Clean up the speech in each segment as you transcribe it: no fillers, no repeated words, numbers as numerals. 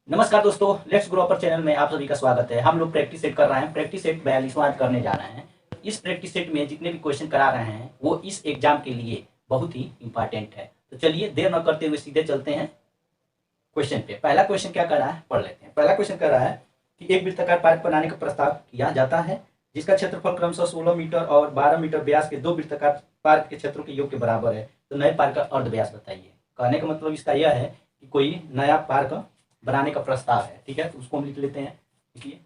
नमस्कार दोस्तों, let's grow upper channel में आप सभी का स्वागत है। हम लोग प्रैक्टिस सेट कर रहे हैं। प्रैक्टिस सेट 42वां करने जा रहे हैं। इस प्रैक्टिस सेट में जितने भी क्वेश्चन करा रहे हैं वो इस एग्जाम के लिए बहुत ही इंपॉर्टेंट है। तो चलिए देर न करते हुए सीधे चलते हैं क्वेश्चन पे। पहला क्वेश्चन क्या कर रहा है, पढ़ लेते हैं। पहला क्वेश्चन कर रहा है कि एक वृत्ताकार पार्क बनाने का प्रस्ताव किया जाता है जिसका क्षेत्रफल क्रमशः 16 मीटर और 12 मीटर व्यास के दो वृत्ताकार पार्क के क्षेत्रों के योग के बराबर है। तो नए पार्क का अर्ध व्यास बताइए। कहने का मतलब इसका यह है कि कोई नया पार्क बनाने का प्रस्ताव है। ठीक है, तो उसको हम लिख लेते हैं। देखिए,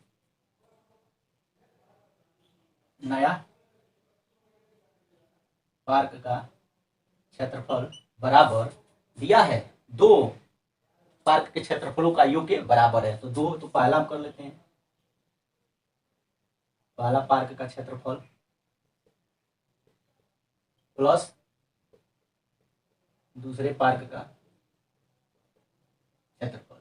नया पार्क का क्षेत्रफल बराबर दिया है दो पार्क के क्षेत्रफलों का योग के बराबर है। तो दो, तो पहला हम कर लेते हैं। पहला पार्क का क्षेत्रफल प्लस दूसरे पार्क का क्षेत्रफल।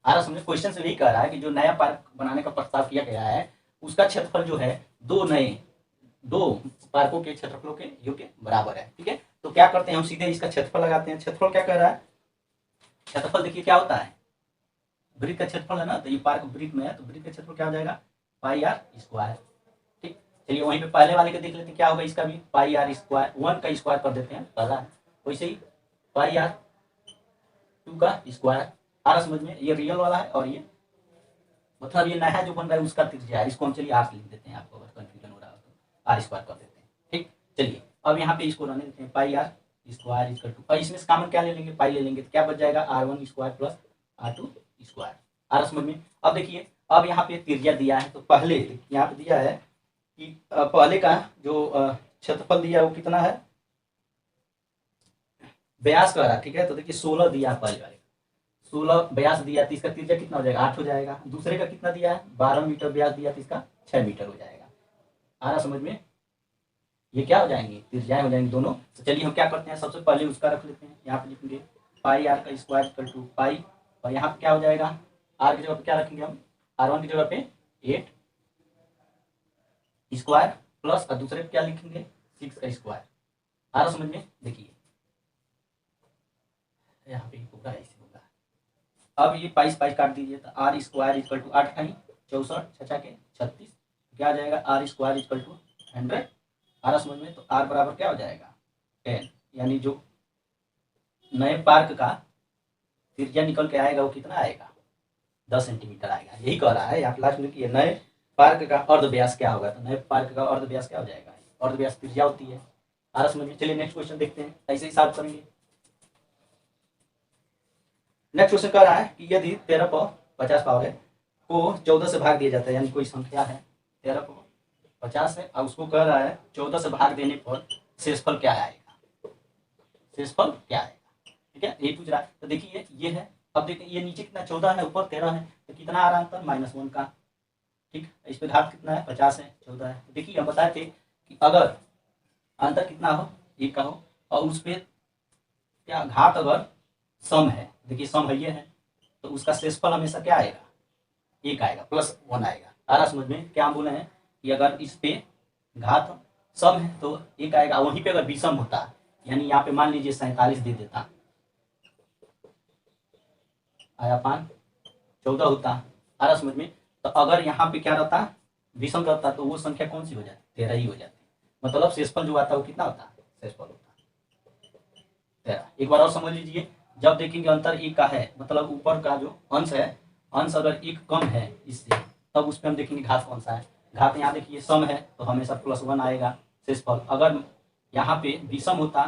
आ रहा समझे? क्वेश्चन से यही कह रहा है कि जो नया पार्क बनाने का प्रस्ताव किया गया है उसका क्षेत्रफल जो है दो पार्कों के क्षेत्रफलों के योग के बराबर है। ठीक है, तो क्या करते हैं, हम सीधे इसका क्षेत्रफल लगाते हैं। क्षेत्रफल क्या कह रहा है? क्षेत्रफल देखिए क्या होता है, वृत्त का क्षेत्रफल है ना। तो ये पार्क वृत्त में है तो वृत्त का क्षेत्रफल क्या हो जाएगा, पाई आर स्क्वायर। ठीक, चलिए वहीं पे पहले वाले के देख लेते हैं क्या होगा। इसका भी पाई आर स्क्वायर, 1 का स्क्वायर कर देते हैं पहला, वैसे ही पाई आर 2 का स्क्वायर। आ रहा समझ में? ये रियल वाला है और ये मतलब ये नया जो बन रहा है उसका त्रिज्या है। इसको हम चलिए आर लिख देते हैं, आपको अगर कंफ्यूजन हो रहा हो तो आर स्क्वायर कर देते हैं। ठीक, चलिए अब यहाँ पे इसको रहने देते हैं, पाई आर स्क्वायर इक्वल टू, और इसमें कॉमन क्या ले लेंगे, पाई ले लेंगे, तो क्या बच जाएगा R1 square plus R2 square. आ रहा समझ में? अब देखिए, अब यहाँ पे त्रिज्या दिया है तो पहले यहाँ पे दिया है कि पहले का जो क्षेत्रफल दिया है वो कितना है, व्यास कह रहा है। ठीक है, तो देखिए 16 दिया है पहले वाले, 16 व्यास दिया तो इसका त्रिज्या कितना हो जाएगा, 8 हो जाएगा। दूसरे का कितना दिया है, 12 मीटर व्यास दिया तो इसका 6 मीटर हो जाएगा। आ रहा समझ में? ये क्या हो जाएंगे, त्रिज्याएं हो जाएंगी दोनों। तो चलिए हम क्या करते हैं, सबसे पहले उसका रख लेते हैं। यहाँ पे लिखेंगे पाई आर का स्क्वायर इक्वल टू पाई, और यहाँ पे क्या हो जाएगा, आर की जगह पे क्या रखेंगे हम, R1 की जगह पे 8 स्क्वायर प्लस, और दूसरे पे क्या लिखेंगे, 6 का स्क्वायर। आ रहा समझ में? देखिए यहाँ पे होगा, ऐसे होगा। अब ये पाई पाई काट दीजिए तो आर स्क्वायर इक्वल टू 8 का 64 छचा के 36, क्या आ जाएगा, आर स्क्वायर इक्वल टू 100। आ रहा समझ में? तो आर बराबर क्या हो जाएगा, 10। यानी जो नए पार्क का त्रिज्या निकल के आएगा वो कितना आएगा, 10 सेंटीमीटर आएगा। यही कह रहा है यहाँ लास्ट में कि नए पार्क का अर्ध व्यास क्या होगा। तो नए पार्क का अर्ध व्यास क्या हो जाएगा, अर्ध व्यास त्रिज्या होती है। आ रहा समझ में? चलिए नेक्स्ट क्वेश्चन देखते हैं, ऐसे ही सॉल्व करेंगे। नेक्स्ट क्वेश्चन कह रहा है कि यदि 13 पर 50 पावर है को 14 से भाग दिया जाता है, यानी कोई संख्या है 13 पर 50 है और उसको कह रहा है 14 से भाग देने पर शेषफल क्या आएगा, शेषफल क्या आएगा। ठीक है, ये पूछ रहा है। तो देखिए ये है, अब देखिए ये नीचे कितना 14 है, ऊपर 13 है, तो कितना आ रहा है अंतर, -1 का। ठीक, इस पे घात कितना है, 50 है, 14 है। तो देखिए हम बताए थे कि अगर अंतर कितना हो, 1 का हो, और उस पर क्या घात अगर सम है, देखिए सम है ये है, तो उसका शेषफल हमेशा क्या आएगा, 1 आएगा, +1 आएगा। आ रहा समझ में? क्या हम बोले हैं कि अगर इस पे घात सम है तो 1 आएगा, वहीं पे अगर विषम होता, यानी यहाँ पे मान लीजिए 47 दे देता, आया 5 14 होता। आ रहा समझ में? तो अगर यहाँ पे क्या रहता, विषम रहता, तो वो संख्या कौन सी हो जाती, 13 ही हो जाती। मतलब शेषफल जो आता है वो कितना होता, शेषफल होता 13। एक बार और समझ लीजिए, जब देखेंगे अंतर 1 का है, मतलब ऊपर का जो अंश है, अंश अगर 1 कम है इससे, तब उस पर हम देखेंगे घात कौन सा है। घात यहाँ देखिए सम है तो हमेशा +1 आएगा शेषफल। अगर यहाँ पे विषम होता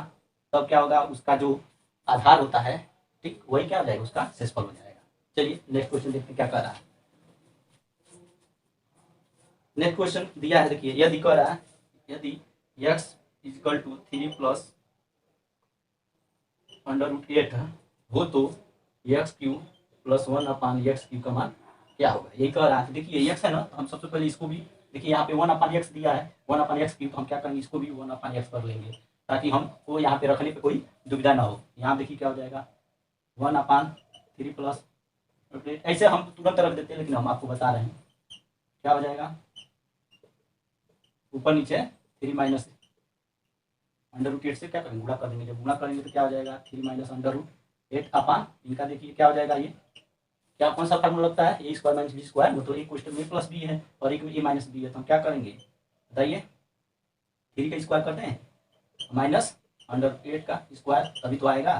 तब क्या होगा, उसका जो आधार होता है, ठीक, वही क्या हो जाएगा, उसका शेषफल हो जाएगा। चलिए नेक्स्ट क्वेश्चन देखते हैं क्या कर रहा है। नेक्स्ट क्वेश्चन दिया है, देखिए यदि कह रहा है यदि x इक्वल टू 3 प्लस √8 हो तो x³ + 1/x³ का मान क्या होगा, यही कह रहा है। देखिए x है ना, तो हम सबसे पहले इसको भी देखिए, यहाँ पे 1/x दिया है, 1/x³ तो हम क्या करेंगे, इसको भी 1/x कर लेंगे ताकि हमको यहाँ पे रखने पे कोई दुविधा ना हो। यहाँ देखिए क्या हो जाएगा, 1/3 प्लस, ऐसे हम तुरंत रख देते हैं लेकिन हम आपको बता रहे हैं क्या हो जाएगा, ऊपर नीचे 3 माइनस √8 से क्या करेंगे, गुणा कर देंगे। जब गुणा करेंगे तो क्या हो जाएगा, 3 - √8 अपॉन इनका देखिए क्या हो जाएगा, ये क्या कौन सा फार्मूला लगता है, ए स्क्वायर माइनस बी स्क्वायर, मतलब एक क्वेश्चन में प्लस बी है और एक में ए माइनस बी है, तो हम क्या करेंगे बताइए, 3 का स्क्वायर करते हैं माइनस अंडर रूट 8 का स्क्वायर, तभी तो आएगा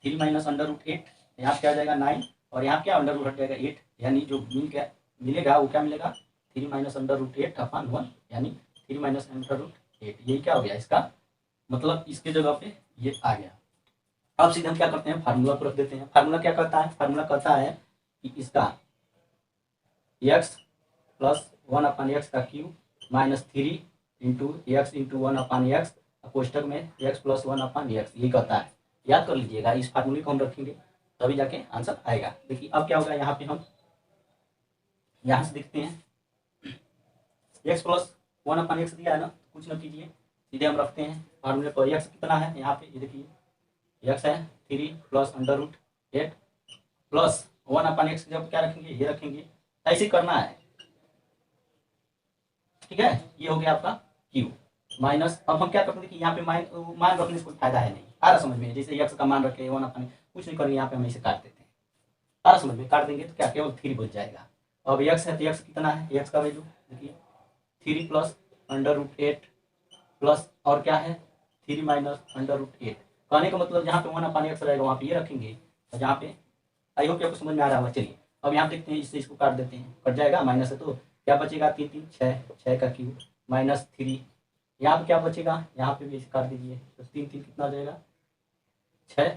3 माइनस अंडर रूट 8, यहाँ क्या आ जाएगा 9 और यहाँ क्या अंडर रूट हट जाएगा 8, यानी जो मिलेगा वो क्या मिलेगा 3 माइनस अंडर रूट 8 अपॉन 1, यानी 3 माइनस अंडर रूट 8, यही क्या हो गया इसका मतलब, इसके जगह पे ये आ गया। अब सीधे हम क्या करते हैं, फार्मूला को रख देते हैं। फार्मूला क्या करता है, फार्मूला कहता है कि इसका एक्स प्लस 1/x का cube minus 3 into x into 1/x, कोष्टक में x प्लस 1/x, ये कहता है। याद कर लीजिएगा, इस फार्मूले को हम रखेंगे तभी जाके आंसर आएगा। देखिए अब क्या होगा, यहाँ पे हम यहाँ से देखते हैं x प्लस 1/x दिया है ना, कुछ न कीजिए सीधे हम रखते हैं फार्मूले पर। x कितना है यहाँ पे, ये देखिए x है 3 plus under root 8 plus 1/x, जब क्या रखेंगे ये रखेंगे, ऐसे करना है, ठीक है। ये हो गया आपका q माइनस, अब हम क्या करते हैं कि यहाँ पे मान रखने से कोई फायदा है नहीं, आ रहा समझ में, जैसे x का मान रखे 1/, कुछ नहीं करेंगे यहाँ पे, हम इसे काट देते हैं, आ रहा समझ में, काट देंगे तो क्या केवल 3 बच जाएगा। अब x है तो x कितना है, x का वैल्यू देखिए 3 प्लस अंडर रूट 8 प्लस और क्या है 3 माइनस अंडर रूट 8, कहने का मतलब जहाँ पे 1/x रहेगा वहाँ पे ये रखेंगे, और जहाँ पे, आई होप आपको समझ में आ रहा होगा। चलिए अब यहाँ देखते हैं, इससे इसको काट देते हैं, कट जाएगा, माइनस है तो क्या बचेगा 3 3 6, 6 का क्यूब माइनस 3, यहाँ पे क्या बचेगा, यहाँ पे भी इसे काट दीजिए, तो 3 3 कितना हो जाएगा 6,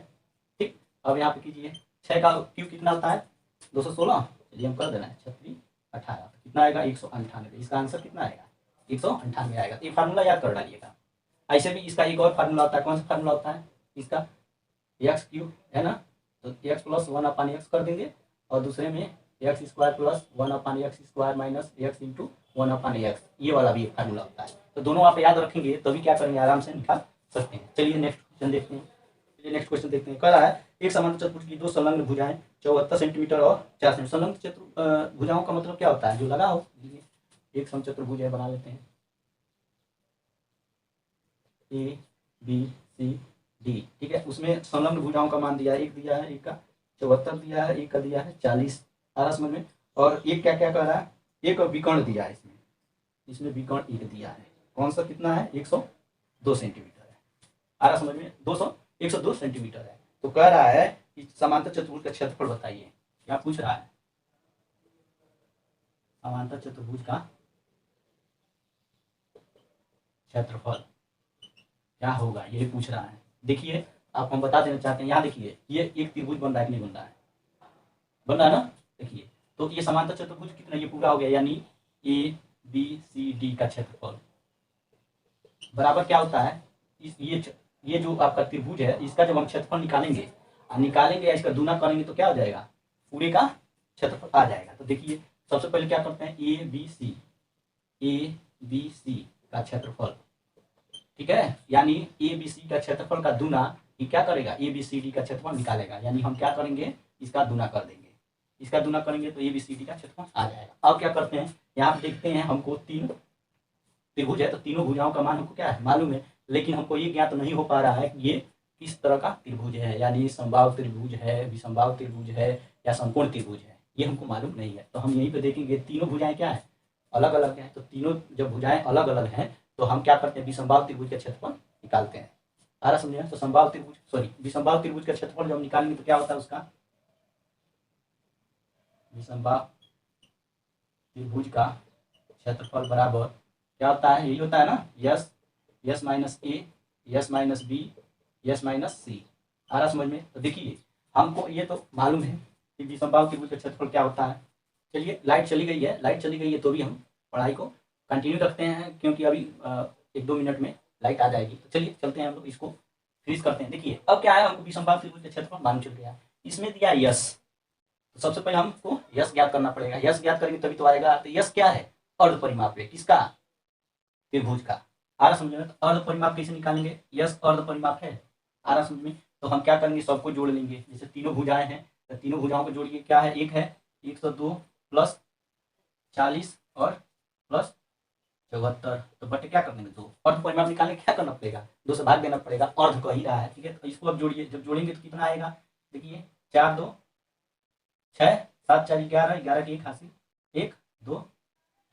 ठीक। अब यहाँ पे कीजिए 6 का क्यूब कितना होता है 216, चलिए हम कर देना है 36 18, कितना आएगा 198, इसका आंसर कितना आएगा 198 आएगा। तो ये फार्मूला याद कर डालिएगा। ऐसे भी इसका एक और फार्मूला होता है, कौन सा फार्मूला होता है इसका, एक्स क्यूब है ना, तो एक्स प्लस 1/x कर देंगे, और दूसरे में x square plus 1/x square minus x into 1/x, ये वाला भी एक फार्मूला होता है। तो दोनों आप याद रखेंगे तभी क्या करेंगे, आराम से निकाल सकते हैं। चलिए नेक्स्ट क्वेश्चन देखते हैं। नेक्स्ट क्वेश्चन देखते हैं, कह रहा है एक समांतर चतुर्भुज की दो संलग्न भुजाएं 74 सेंटीमीटर और 4 सेंटीमीटर। संलग्न भुजाओं का मतलब क्या होता है, जो लगा हो, एक समचतुर्भुज बना लेते हैं, ए बी सी डी, ठीक है। उसमें संलग्न भुजाओं का मान दिया है, एक दिया है, एक का 74 दिया है, एक का दिया है 40, आ रहा समझ में, और एक क्या क्या कह रहा है, एक विकर्ण दिया है, इसमें विकर्ण एक दिया है, कौन सा कितना है 102 सेंटीमीटर है, आ रहा समझ में, 102 सेंटीमीटर है। तो कह रहा है कि समांतर चतुर्भुज का क्षेत्रफल बताइए, क्या पूछ रहा है, समांतर चतुर्भुज का क्षेत्रफल क्या होगा, ये पूछ रहा है। देखिए आप हम बता देना चाहते हैं, यहाँ देखिए ये एक त्रिभुज बन रहा है कि नहीं बन रहा है, बन रहा है ना, देखिए तो ये समांतर चतुर्भुज कितना, ये पूरा हो गया, यानी ए बी सी डी का क्षेत्रफल बराबर क्या होता है, इस ये जो आपका त्रिभुज है, इसका जब हम क्षेत्रफल निकालेंगे या इसका दूना करेंगे तो क्या हो जाएगा, पूरे का क्षेत्रफल आ जाएगा। तो देखिए सबसे पहले क्या करते हैं, ए बी सी का क्षेत्रफल, ठीक है, यानी ए बी सी का क्षेत्रफल का दूना ये क्या करेगा, ए बी सी डी का क्षेत्रफल निकालेगा, यानी हम क्या करेंगे इसका दूना कर देंगे, इसका दूना करेंगे तो ए बी सी डी का क्षेत्रफल आ जाएगा। अब क्या करते हैं, यहाँ पे देखते हैं, हमको 3 त्रिभुज है तो तीनों भुजाओं का मान हमको क्या है मालूम है, लेकिन हमको ये ज्ञात नहीं हो पा रहा है कि ये किस तरह का त्रिभुज है, यानी समबाहु त्रिभुज है, विसमबाहु त्रिभुज है या समकोण त्रिभुज है, ये हमको मालूम नहीं है। तो हम यहीं पे देखेंगे तीनों भुजाएं क्या है, अलग अलग है, तो तीनों जब भुजाएं अलग अलग हैं तो हम क्या करते हैं, विसमबाहु त्रिभुज का क्षेत्रफल निकालते हैं, आ रहा समझे। तो समबाहु त्रिभुज विसमबाहु त्रिभुज का क्षेत्रफल जब निकालेंगे तो क्या होता है उसका, विसमबाहु त्रिभुज का क्षेत्रफल बराबर क्या होता है, यही होता है ना, S minus A S minus B S minus C, आ रहा समझ में। तो देखिए हमको ये तो मालूम है कि विसमबाहु त्रिभुज का क्षेत्रफल क्या होता है। चलिए लाइट चली गई है तो भी हम पढ़ाई को कंटिन्यू रखते हैं, क्योंकि अभी 1-2 मिनट में लाइट आ जाएगी। तो चलिए चलते हैं हम लोग, इसको फिनिश करते हैं। देखिए अब क्या है, हमको विसमबाहु त्रिभुज का क्षेत्रफल मालूम चल गया, इसमें दिया यस, तो सबसे पहले हमको यस ज्ञात करना पड़ेगा, यस ज्ञात करेंगे तभी तो आएगा। तो यस क्या है, अर्ध परिमाप है, किसका, त्रिभुज का, आ रहा समझ में। तो अर्ध परिमाप कैसे निकालेंगे, यस अर्ध परिमाप है, आ रहा समझ में। तो हम क्या करेंगे, सबको जोड़ लेंगे, जैसे तीनों भुजाएं हैं तो तीनों भुजाओं को जोड़िए, क्या है, एक है 102 प्लस 40 और प्लस 74, तो बटे क्या कर देंगे 2, अर्ध परिमाप निकालने क्या करना पड़ेगा, 2 से भाग देना पड़ेगा, अर्ध कह ही रहा है, ठीक है। तो इसको अब जोड़िए, जब जोड़ेंगे तो कितना आएगा, देखिए 4 2 6 7 4 11, 11 की 1 हासिल 1 2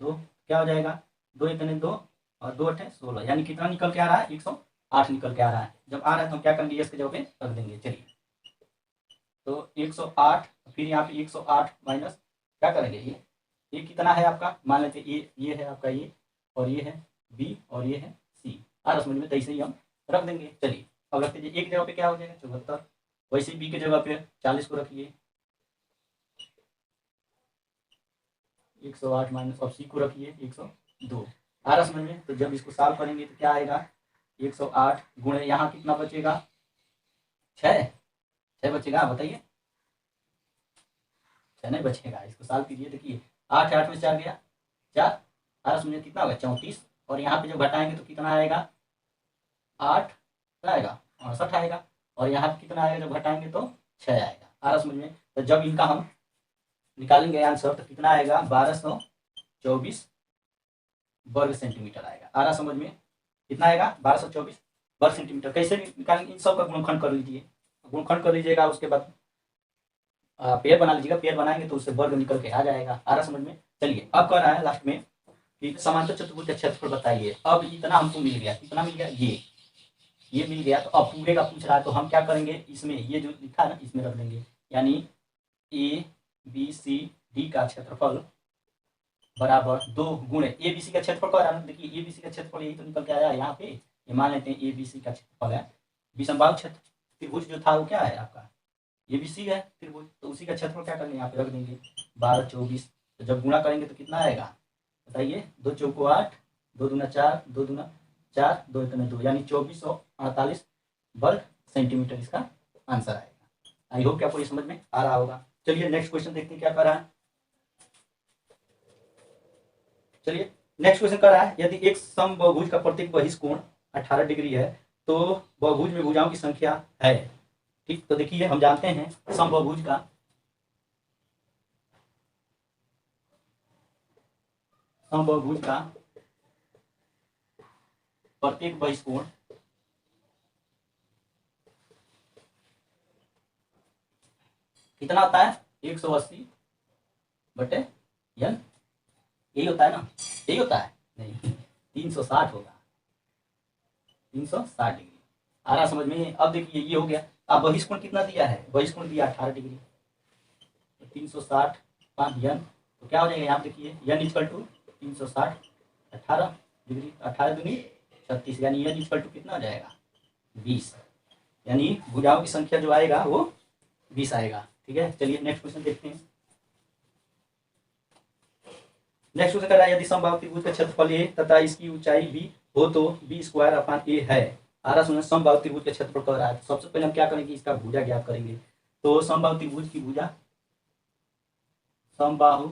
2, क्या हो जाएगा 2 इतने 2 और 2 8 16, यानी कितना निकल के आ रहा है 108 निकल के आ रहा है। जब आ रहा है तो हम क्या करेंगे, इसके जगह पे रख देंगे। चलिए तो 108, फिर यहाँ पे 108 माइनस क्या करेंगे, ये कितना है आपका, मान लेते ये है आपका ये, और ये है बी और ये है सी। आ रहा समझ में, तो ऐसे ही हम रख देंगे। चलिए अब रखते एक जगह पे क्या हो जाएगा 74, वैसे बी के जगह पे 40 को रखिए 108 माइनस, अब सी को रखिए 102। आ रहा समझ में, तो जब इसको सॉल्व करेंगे तो क्या आएगा 108 गुणे यहाँ कितना बचेगा 6 बचेगा, बताइए 6 नहीं बचेगा, इसको सॉल्व कीजिए। देखिए 8 8 में 4 गया 4, आ रहा समझ में कितना होगा 34, और यहाँ पे जब घटाएंगे तो कितना आएगा 8 क्या आएगा 68 आएगा, और यहाँ पे कितना आएगा जब घटाएंगे तो 6 आएगा। आ रहा समझ में, तो जब इनका हम निकालेंगे आंसर तो कितना आएगा 1224 वर्ग सेंटीमीटर आएगा। आ रहा समझ में, कितना आएगा 1224 वर्ग सेंटीमीटर। कैसे निकालेंगे, इन सब का गुणनखंड कर लीजिए, गुणनखंड कर लीजिएगा, उसके बाद पेयर बना लीजिएगा, पेयर बनाएंगे तो उससे वर्ग निकल के आ जाएगा। आ रहा समझ में। चलिए अब कह रहा है लास्ट में कि समांतर चतुर्भुज का क्षेत्रफल बताइए। अब इतना हमको मिल गया, कितना मिल गया, ये मिल गया, तो अब पूरे का पूछ रहा है तो हम क्या करेंगे, इसमें ये जो लिखा है ना इसमें रख देंगे, यानी ए बी सी डी का क्षेत्रफल बराबर 2 गुणे ए बी सी का क्षेत्रफल कह रहा है। देखिए ए बी सी का क्षेत्रफल यही तो निकल के आया यहाँ पे, ये मान लेते हैं ए बी सी का क्षेत्रफल है। विषमबाहु क्षेत्र त्रिभुज जो था वो क्या है आपका ए बी सी है त्रिभुज, तो उसी का क्षेत्रफल क्या करेंगे यहाँ पे रख देंगे 12 24। तो जब गुणा करेंगे तो कितना आएगा बताइए, 2 चौको 8, 2 दूना 4, 2 दूना 4, 2 इतने 2, यानी 2448 वर्ग सेंटीमीटर इसका आंसर आएगा। आई होप कि आपको ये समझ में आ रहा होगा। चलिए नेक्स्ट क्वेश्चन देखते हैं क्या कर रहा है। चलिए नेक्स्ट क्वेश्चन कर रहा है, यदि एक समबहुभुज का प्रत्येक बहिष्कोण 18 डिग्री है तो बहुभुज में भुजाओं की संख्या है। ठीक, तो देखिए हम जानते हैं समबहुभुज का प्रत्येक बहिष्कोण कितना होता है 180 बटे n, यही होता है ना, यही होता है नहीं 360 होगा, 360 डिग्री। आ रहा समझ में। अब देखिए ये हो गया, अब बहिष्कोण कितना दिया है, बहिष्कोण दिया 18 डिग्री, तो 360 5 n, तो क्या हो जाएगा यहाँ देखिए n इक्वल टू 360 18 डिग्री, 18 दूनी 36, यानी n इक्वल टू कितना आ जाएगा 20, यानी भुजाओं की संख्या जो आएगा वो 20 आएगा। ठीक है, चलिए नेक्स्ट क्वेश्चन देखते हैं। नेक्स्ट क्वेश्चन कर रहा है, यदि समबाहु त्रिभुज का क्षेत्रफल ए तथा इसकी ऊंचाई भी हो तो बी स्क्वायर अपान ए है। आ रहा सुना समबाहु त्रिभुज का क्षेत्रफल कर रहा है, तो सबसे पहले हम क्या करेंगे इसका भुजा ज्ञात करेंगे। तो समबाहु त्रिभुज की भुजा, समबाहु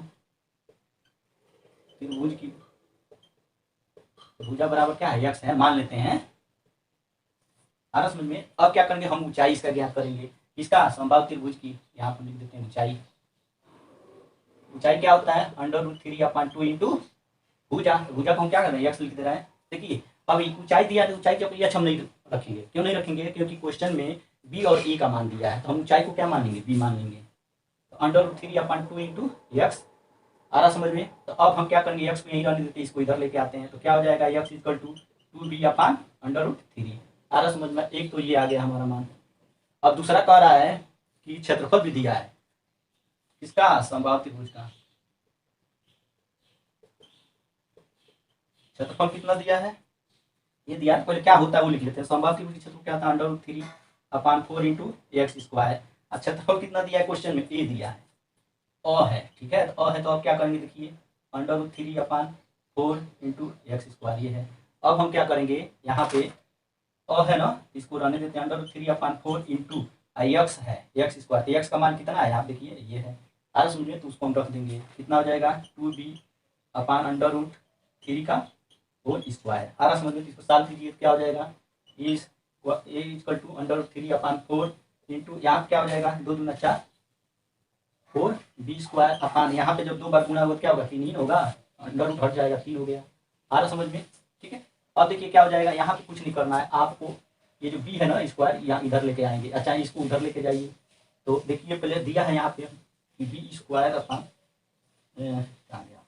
त्रिभुज की भुजा बराबर क्या है x है, मान लेते हैं। आ रहा समझ में। अब क्या करेंगे हम ऊंचाई इसका ज्ञात करेंगे, इसका समबाहु त्रिभुज की, यहाँ पर लिख देते हैं ऊंचाई। ऊंचाई क्या होता है √3/2 इंटू भुजा, भुजा को हम क्या कर रहे हैं x लिख दे रहे हैं। देखिए अब ऊंचाई दिया तो ऊंचाई के ऊपर h हम नहीं रखेंगे, क्यों नहीं रखेंगे, क्योंकि क्वेश्चन में b और e का मान दिया है, तो हम ऊंचाई को क्या मान लेंगे b मान लेंगे। तो √3/2 इंटू x। आ रहा समझ में। तो अब हम क्या करेंगे x को यहीं रहने देते, इसको इधर लेके आते हैं, तो क्या हो जाएगा x इक्वल टू 2b/√3। आ रहा समझ में। एक तो ये आ गया हमारा मान। अब दूसरा कह रहा है कि क्षेत्रफल भी दिया है इसका, समबाहु त्रिभुज का क्षेत्रफल कितना दिया है ये दिया है। पहले क्या होता है वो लिख लेते हैं। समबाहु त्रिभुज का क्षेत्रफल क्या होता है √3/4 इंटू x स्क्वायर। क्षेत्रफल कितना दिया है क्वेश्चन में ए दिया है, अ है। ठीक है, तो अ है तो अब क्या करेंगे देखिए √3/4 इंटू x स्क्वायर ये है। अब हम क्या करेंगे यहाँ पे अ है ना, इसको रहने देते हैं √3/4 इंटू x है x स्क्वायर। x का मान कितना है आप देखिए ये है। आज समझिए तो उसको हम रख देंगे, कितना हो जाएगा 2b/√3 का होल स्क्वायर। आ रहा समझिए, इसको सॉल्व कीजिए क्या हो जाएगा ए इक्वल टू √3/4 इंटू यहाँ क्या हो जाएगा 2 दूना 4 4 बी स्क्वायर अपान, यहाँ पे जब 2 बार गुणा होगा क्या होगा 3 ही होगा, अंडर रूट हट जाएगा 3 हो गया। आ रहा समझ में। ठीक है, अब देखिए क्या हो जाएगा, यहाँ पे कुछ नहीं करना है आपको, ये जो बी है ना स्क्वायर यहाँ इधर लेके आएंगे। अच्छा इसको उधर लेके जाइए, तो देखिए पहले दिया है यहाँ पे कि बी स्क्वायर अपॉन कहाँ गया,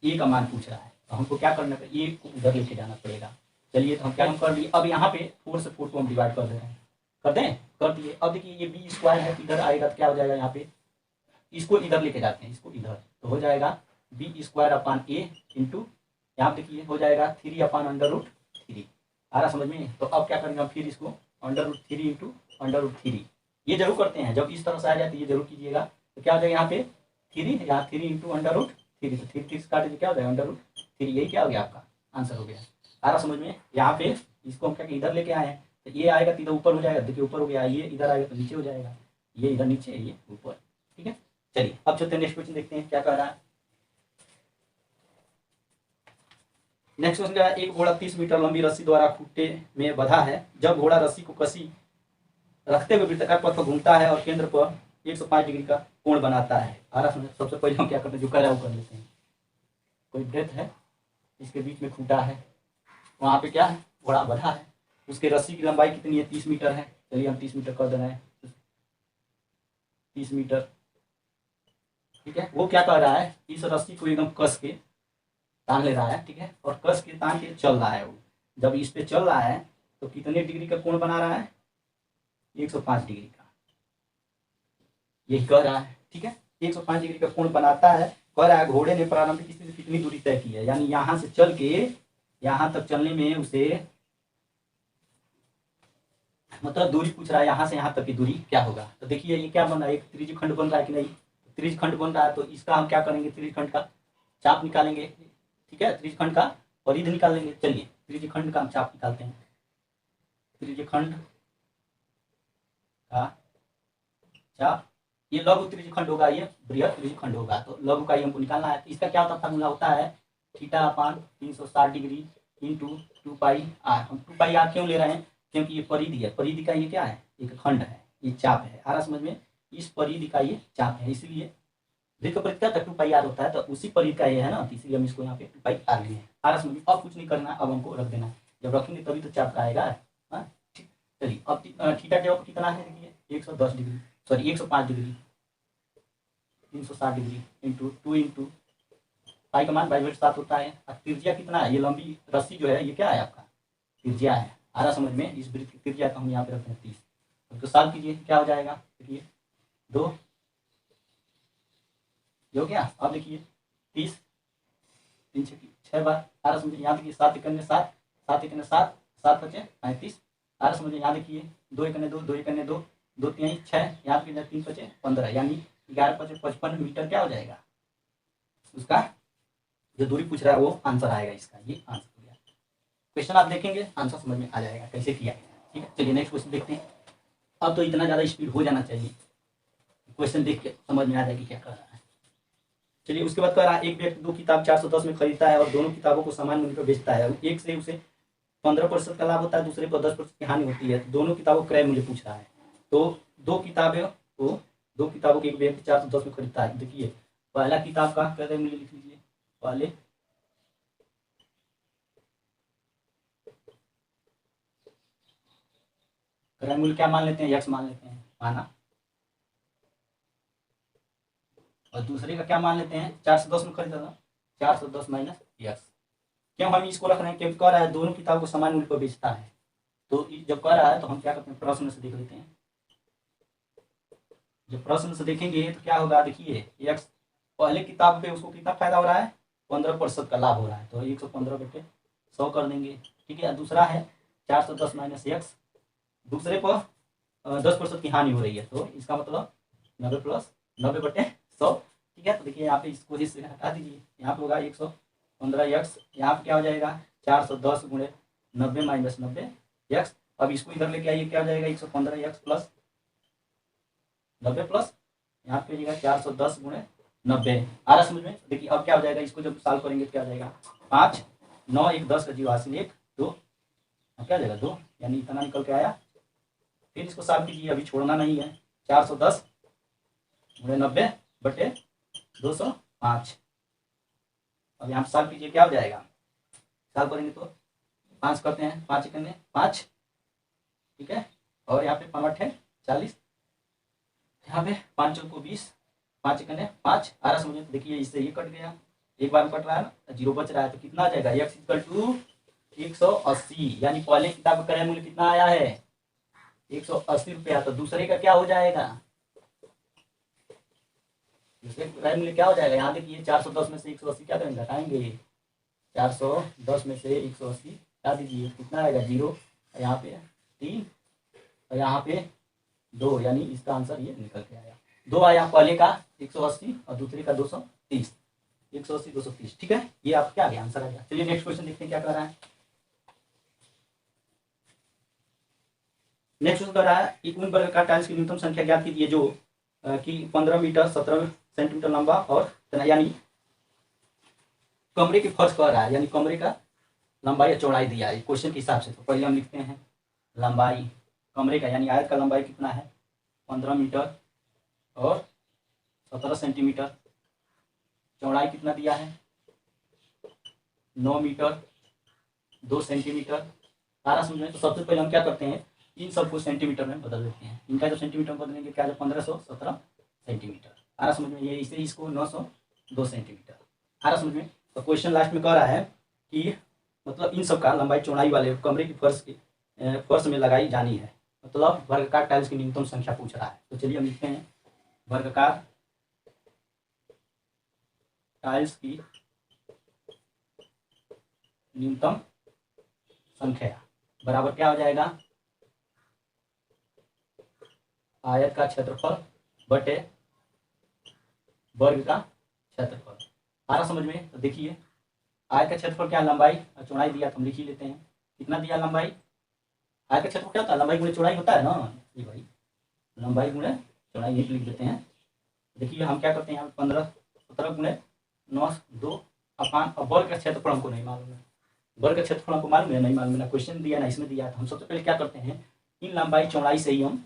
ए का मान पूछ रहा है, तो हमको क्या करना है, ए को उधर लेके जाना पड़ेगा। चलिए तो हम क्या कर लिए, अब यहाँ पे 4 से 4 को हम डिवाइड कर दे रहे हैं, कर दें, कर दिए। अब देखिए ये बी स्क्वायर है, इधर आएगा तो क्या हो जाएगा, यहाँ पे इसको इधर लेके जाते हैं, इसको इधर, तो हो जाएगा बी स्क्वायर अपॉन ए इंटू, यहाँ पे देखिए हो जाएगा 3 अपॉन √3। आ रहा समझ में। तो अब क्या करेंगे हम, फिर इसको √3 इंटू √3, ये जरूर करते हैं, जब इस तरह से आ जाए तो ये जरूर कीजिएगा। तो क्या हो जाएगा यहाँ पे 3, यहाँ 3 इंटू √3, तो 3 काट दीजिए, क्या हो जाएगा √3, यही क्या हो गया आपका आंसर हो गया। आ रहा समझ में। यहाँ पे इसको हम क्या इधर लेके आए हैं, तो ये आएगा तो इधर ऊपर हो जाएगा, देखिए ऊपर हो गया, ये इधर आएगा तो नीचे हो जाएगा, ये इधर नीचे, ये ऊपर, ठीक है। चलिए अब चलते हैं नेक्स्ट क्वेश्चन, देखते हैं क्या कह रहा है। नेक्स्ट क्वेश्चन क्या है, एक घोड़ा 30 मीटर लंबी रस्सी द्वारा खूंटे में बंधा है। जब घोड़ा रस्सी को कसी रखते हुए वृत्ताकार पथ पर घूमता है और केंद्र पर 105 डिग्री का कोण बनाता है। आ रहा समझ। सबसे पहले हम क्या करते हैं, जो कर रहा है वो कर लेते हैं। कोई वृत्त है, इसके बीच में खूंटा है, वहां पे क्या है, घोड़ा बंधा है, उसके रस्सी की लंबाई कितनी है, 30 मीटर है। चलिए हम 30 मीटर कर दे रहे हैं, 30 मीटर, ठीक है। वो क्या कर रहा है, इस रस्सी को एकदम कस के तान ले रहा है, ठीक है, और कस के तान के चल रहा है। वो जब इस पे चल रहा है तो कितने डिग्री का कोण बना रहा है, 105 डिग्री का, यही कह रहा है, ठीक है। 105 डिग्री का कोण बनाता है। कह रहा है घोड़े ने प्रारंभिक स्थिति से कितनी दूरी तय की है, यानी यहां से चल के यहां तक चलने में उसे, मतलब दूरी पूछ रहा है, यहाँ से यहाँ तक की दूरी क्या होगा। तो देखिए ये क्या बन रहा है, एक त्रिज्यखंड बन रहा है कि नहीं, त्रिज्यखंड बन रहा है, तो इसका हम क्या करेंगे, त्रिज्यखंड का चाप निकालेंगे, ठीक है, त्रिज्यखंड का परिधि निकालेंगे। चलिए त्रिज्यखंड का हम चाप निकालते हैं, त्रिज्यखंड का चाप, ये लघु त्रिज्यखंड होगा, ये बृहद त्रिज्यखंड होगा, तो लघु का ही हमको निकालना है। तो इसका क्या होता फार्मूला होता है, theta upon 360 degree into 2πr। हम 2πr क्यों ले रहे हैं, क्योंकि ये परिधि है, परिधि का ये क्या है, एक खंड है, ये चाप है। आ रहा समझ में, इस परिधि का ये चाप है, इसलिए वृत्त का परिधि क्या 2πr होता है, तो उसी परिधि का ये है ना, तो इसलिए हम इसको यहाँ पे 2πr लिए हैं। आ रहा समझ में। अब कुछ नहीं करना, अब हमको रख देना, जब रखेंगे तभी तो चाप का आएगा। ठीक, चलिए अब थीटा क्या कितना है, देखिए 110 degree, sorry 105 degree, 360 degree into 2 into pi का मान /7 होता है। और त्रिज्या कितना है, ये लंबी रस्सी जो है ये क्या है आपका, त्रिज्या है। आ रहा समझ में। इस वृत्त की त्रिज्या को हम यहाँ पे रखते हैं 30। तो साल कीजिए क्या हो जाएगा, देखिए 2 हो गया। अब देखिए 30, 3 6 बार। आ रहा समझ, यहाँ देखिए 7 एकन्ने 7, 7 एकन्ने 7, 7 बचे 35। आ रहा समझ, यहाँ देखिए 2 एकन्ने 2, 2 एकन्ने 2, 2 3 6, यहाँ पे 3 बचे 15, यानी 11 बचे 55 मीटर क्या हो जाएगा, उसका जो दूरी पूछ रहा है वो आंसर आएगा इसका, ये आंसर हो गया। क्वेश्चन आप देखेंगे आंसर समझ में आ जाएगा कैसे किया गया, ठीक है। चलिए नेक्स्ट क्वेश्चन देखते हैं। अब तो इतना ज़्यादा स्पीड हो जाना चाहिए, क्वेश्चन देख के समझ में आ जाएगी क्या कर रहा है। चलिए उसके बाद कह रहा है, एक व्यक्ति 2 किताब 410 में खरीदता है और दोनों किताबों को समान मूल्य पर बेचता है। एक से उसे 15% का लाभ होता है, दूसरे पर 10% की हानि होती है। तो दोनों किताबों क्रय मूल्य पूछ रहा है। तो दो किताबों की एक व्यक्ति 410 में खरीदता है। देखिए पहला किताब का क्रय मूल्य लिख लीजिए, पहले क्रय मूल्य क्या मान लेते हैं, x मान लेते हैं, माना। और दूसरे का क्या मान लेते हैं, 410 में खरीदा था, 410 माइनस x। क्यों हम इसको रख रहे हैं, क्योंकि कह रहा है दोनों किताबों को समान मूल्य पर बेचता है। तो जब कह रहा है तो हम क्या करते हैं, प्रश्न से देख लेते हैं। जब प्रश्न से देखेंगे तो क्या होगा, देखिए x पहले किताब पे उसको कितना फायदा हो रहा है, 15% का लाभ हो रहा है, तो 115/100 कर देंगे, ठीक है। दूसरा है 410 माइनस x, दूसरे पर 10% की हानि हो रही है, तो इसका मतलब 90 प्लस 90/100, ठीक है। तो देखिए यहाँ पे इसको इससे हटा दीजिए, यहाँ पे होगा 115x, यहाँ पे क्या हो जाएगा 410 गुणे 90 माइनस 90x। अब इसको इधर लेके आइए, क्या हो जाएगा 115x प्लस 90 प्लस यहाँ पे जाएगा 410 गुणे 90। आ रहा समझ में। देखिए अब क्या हो जाएगा, इसको जब सॉल्व करेंगे तो क्या हो जाएगा, 5 9 1 10 का 0 हासिल 1 2, क्या हो जाएगा 2, यानी इतना निकल के आया। फिर इसको सॉल्व कीजिए, अभी छोड़ना नहीं है, 410 गुणे 90/205। अब यहाँ सॉल्व कीजिए, क्या हो जाएगा, सॉल्व करेंगे तो 5 करते हैं, 5 करने 5, ठीक है। और यहाँ पे 5 8 है 40, यहाँ पे 5 चौको 20, 5 एकम 5 आ रहा समझे। तो देखिए इससे ये कट गया, एक बार में कट रहा है ना, 0 बच रहा है, तो कितना आ जाएगा x इक्वल टू 180, यानी पहले किताब का क्रय मूल्य कितना आया है 180 रुपया। तो दूसरे का क्या हो जाएगा, दूसरे का क्रय मूल्य क्या हो जाएगा, यहाँ देखिए 410 में से 180 क्या करेंगे, घटाएंगे, 410 में से 180 क्या दीजिए, कितना आएगा 0, यहाँ पे 3 और यहाँ पे 2, यानी इसका आंसर ये निकल के आया। 2 आया पहले का 180 और दूसरे का 230, 180 230, ठीक है, ये आप क्या गया आंसर आ गया। चलिए नेक्स्ट क्वेश्चन देखते हैं क्या कर रहा है। नेक्स्ट क्वेश्चन कर रहा है एक उन वर्गाकार टाइल्स की न्यूनतम संख्या ज्ञात कीजिए जो कि 15 मीटर 17 सेंटीमीटर लंबा और यानी कमरे के फर्श कर रहा है, यानी कमरे का लंबाई या चौड़ाई दिया है क्वेश्चन के हिसाब से। तो पहले हम लिखते हैं लंबाई कमरे का, यानी आयत का लंबाई कितना है 15 मीटर और 17 सेंटीमीटर, चौड़ाई कितना दिया है 9 मीटर 2 सेंटीमीटर। सारा समझ में। तो सबसे पहले हम क्या करते हैं, इन सबको सेंटीमीटर में बदल देते हैं, इनका जो सेंटीमीटर में बदलेंगे क्या है 1517 सेंटीमीटर। सारा समझ में। ये इसे इसको 902 सेंटीमीटर। सारा समझ में। तो क्वेश्चन लास्ट में कह रहा है कि मतलब इन सब का लंबाई चौड़ाई वाले कमरे की फर्श में लगाई जानी है, मतलब वर्गाकार टाइल्स की न्यूनतम संख्या पूछ रहा है। तो चलिए हम लिखते हैं वर्गाकार टाइल्स की न्यूनतम संख्या बराबर क्या हो जाएगा, आयत का क्षेत्रफल बटे वर्ग का क्षेत्रफल। सारा समझ में। तो देखिए आयत का क्षेत्रफल क्या, लंबाई और चौड़ाई दिया तो हम लिख ही लेते हैं, कितना दिया लंबाई, आयत का क्षेत्रफल क्या होता है लंबाई गुणे चौड़ाई होता है ना, ये भाई लंबाई गुणे चौड़ाई यही लिख देते हैं। देखिए हम क्या करते हैं यहाँ 15 गुणे 9 2 अपान, और वर्ग का क्षेत्रफल हमको नहीं मालूम है, वर्ग का क्षेत्रफल हमको मालूम है नहीं मालूम है, ना क्वेश्चन दिया ना इसमें दिया। तो हम सबसे पहले क्या करते हैं, इन लंबाई चौड़ाई से ही हम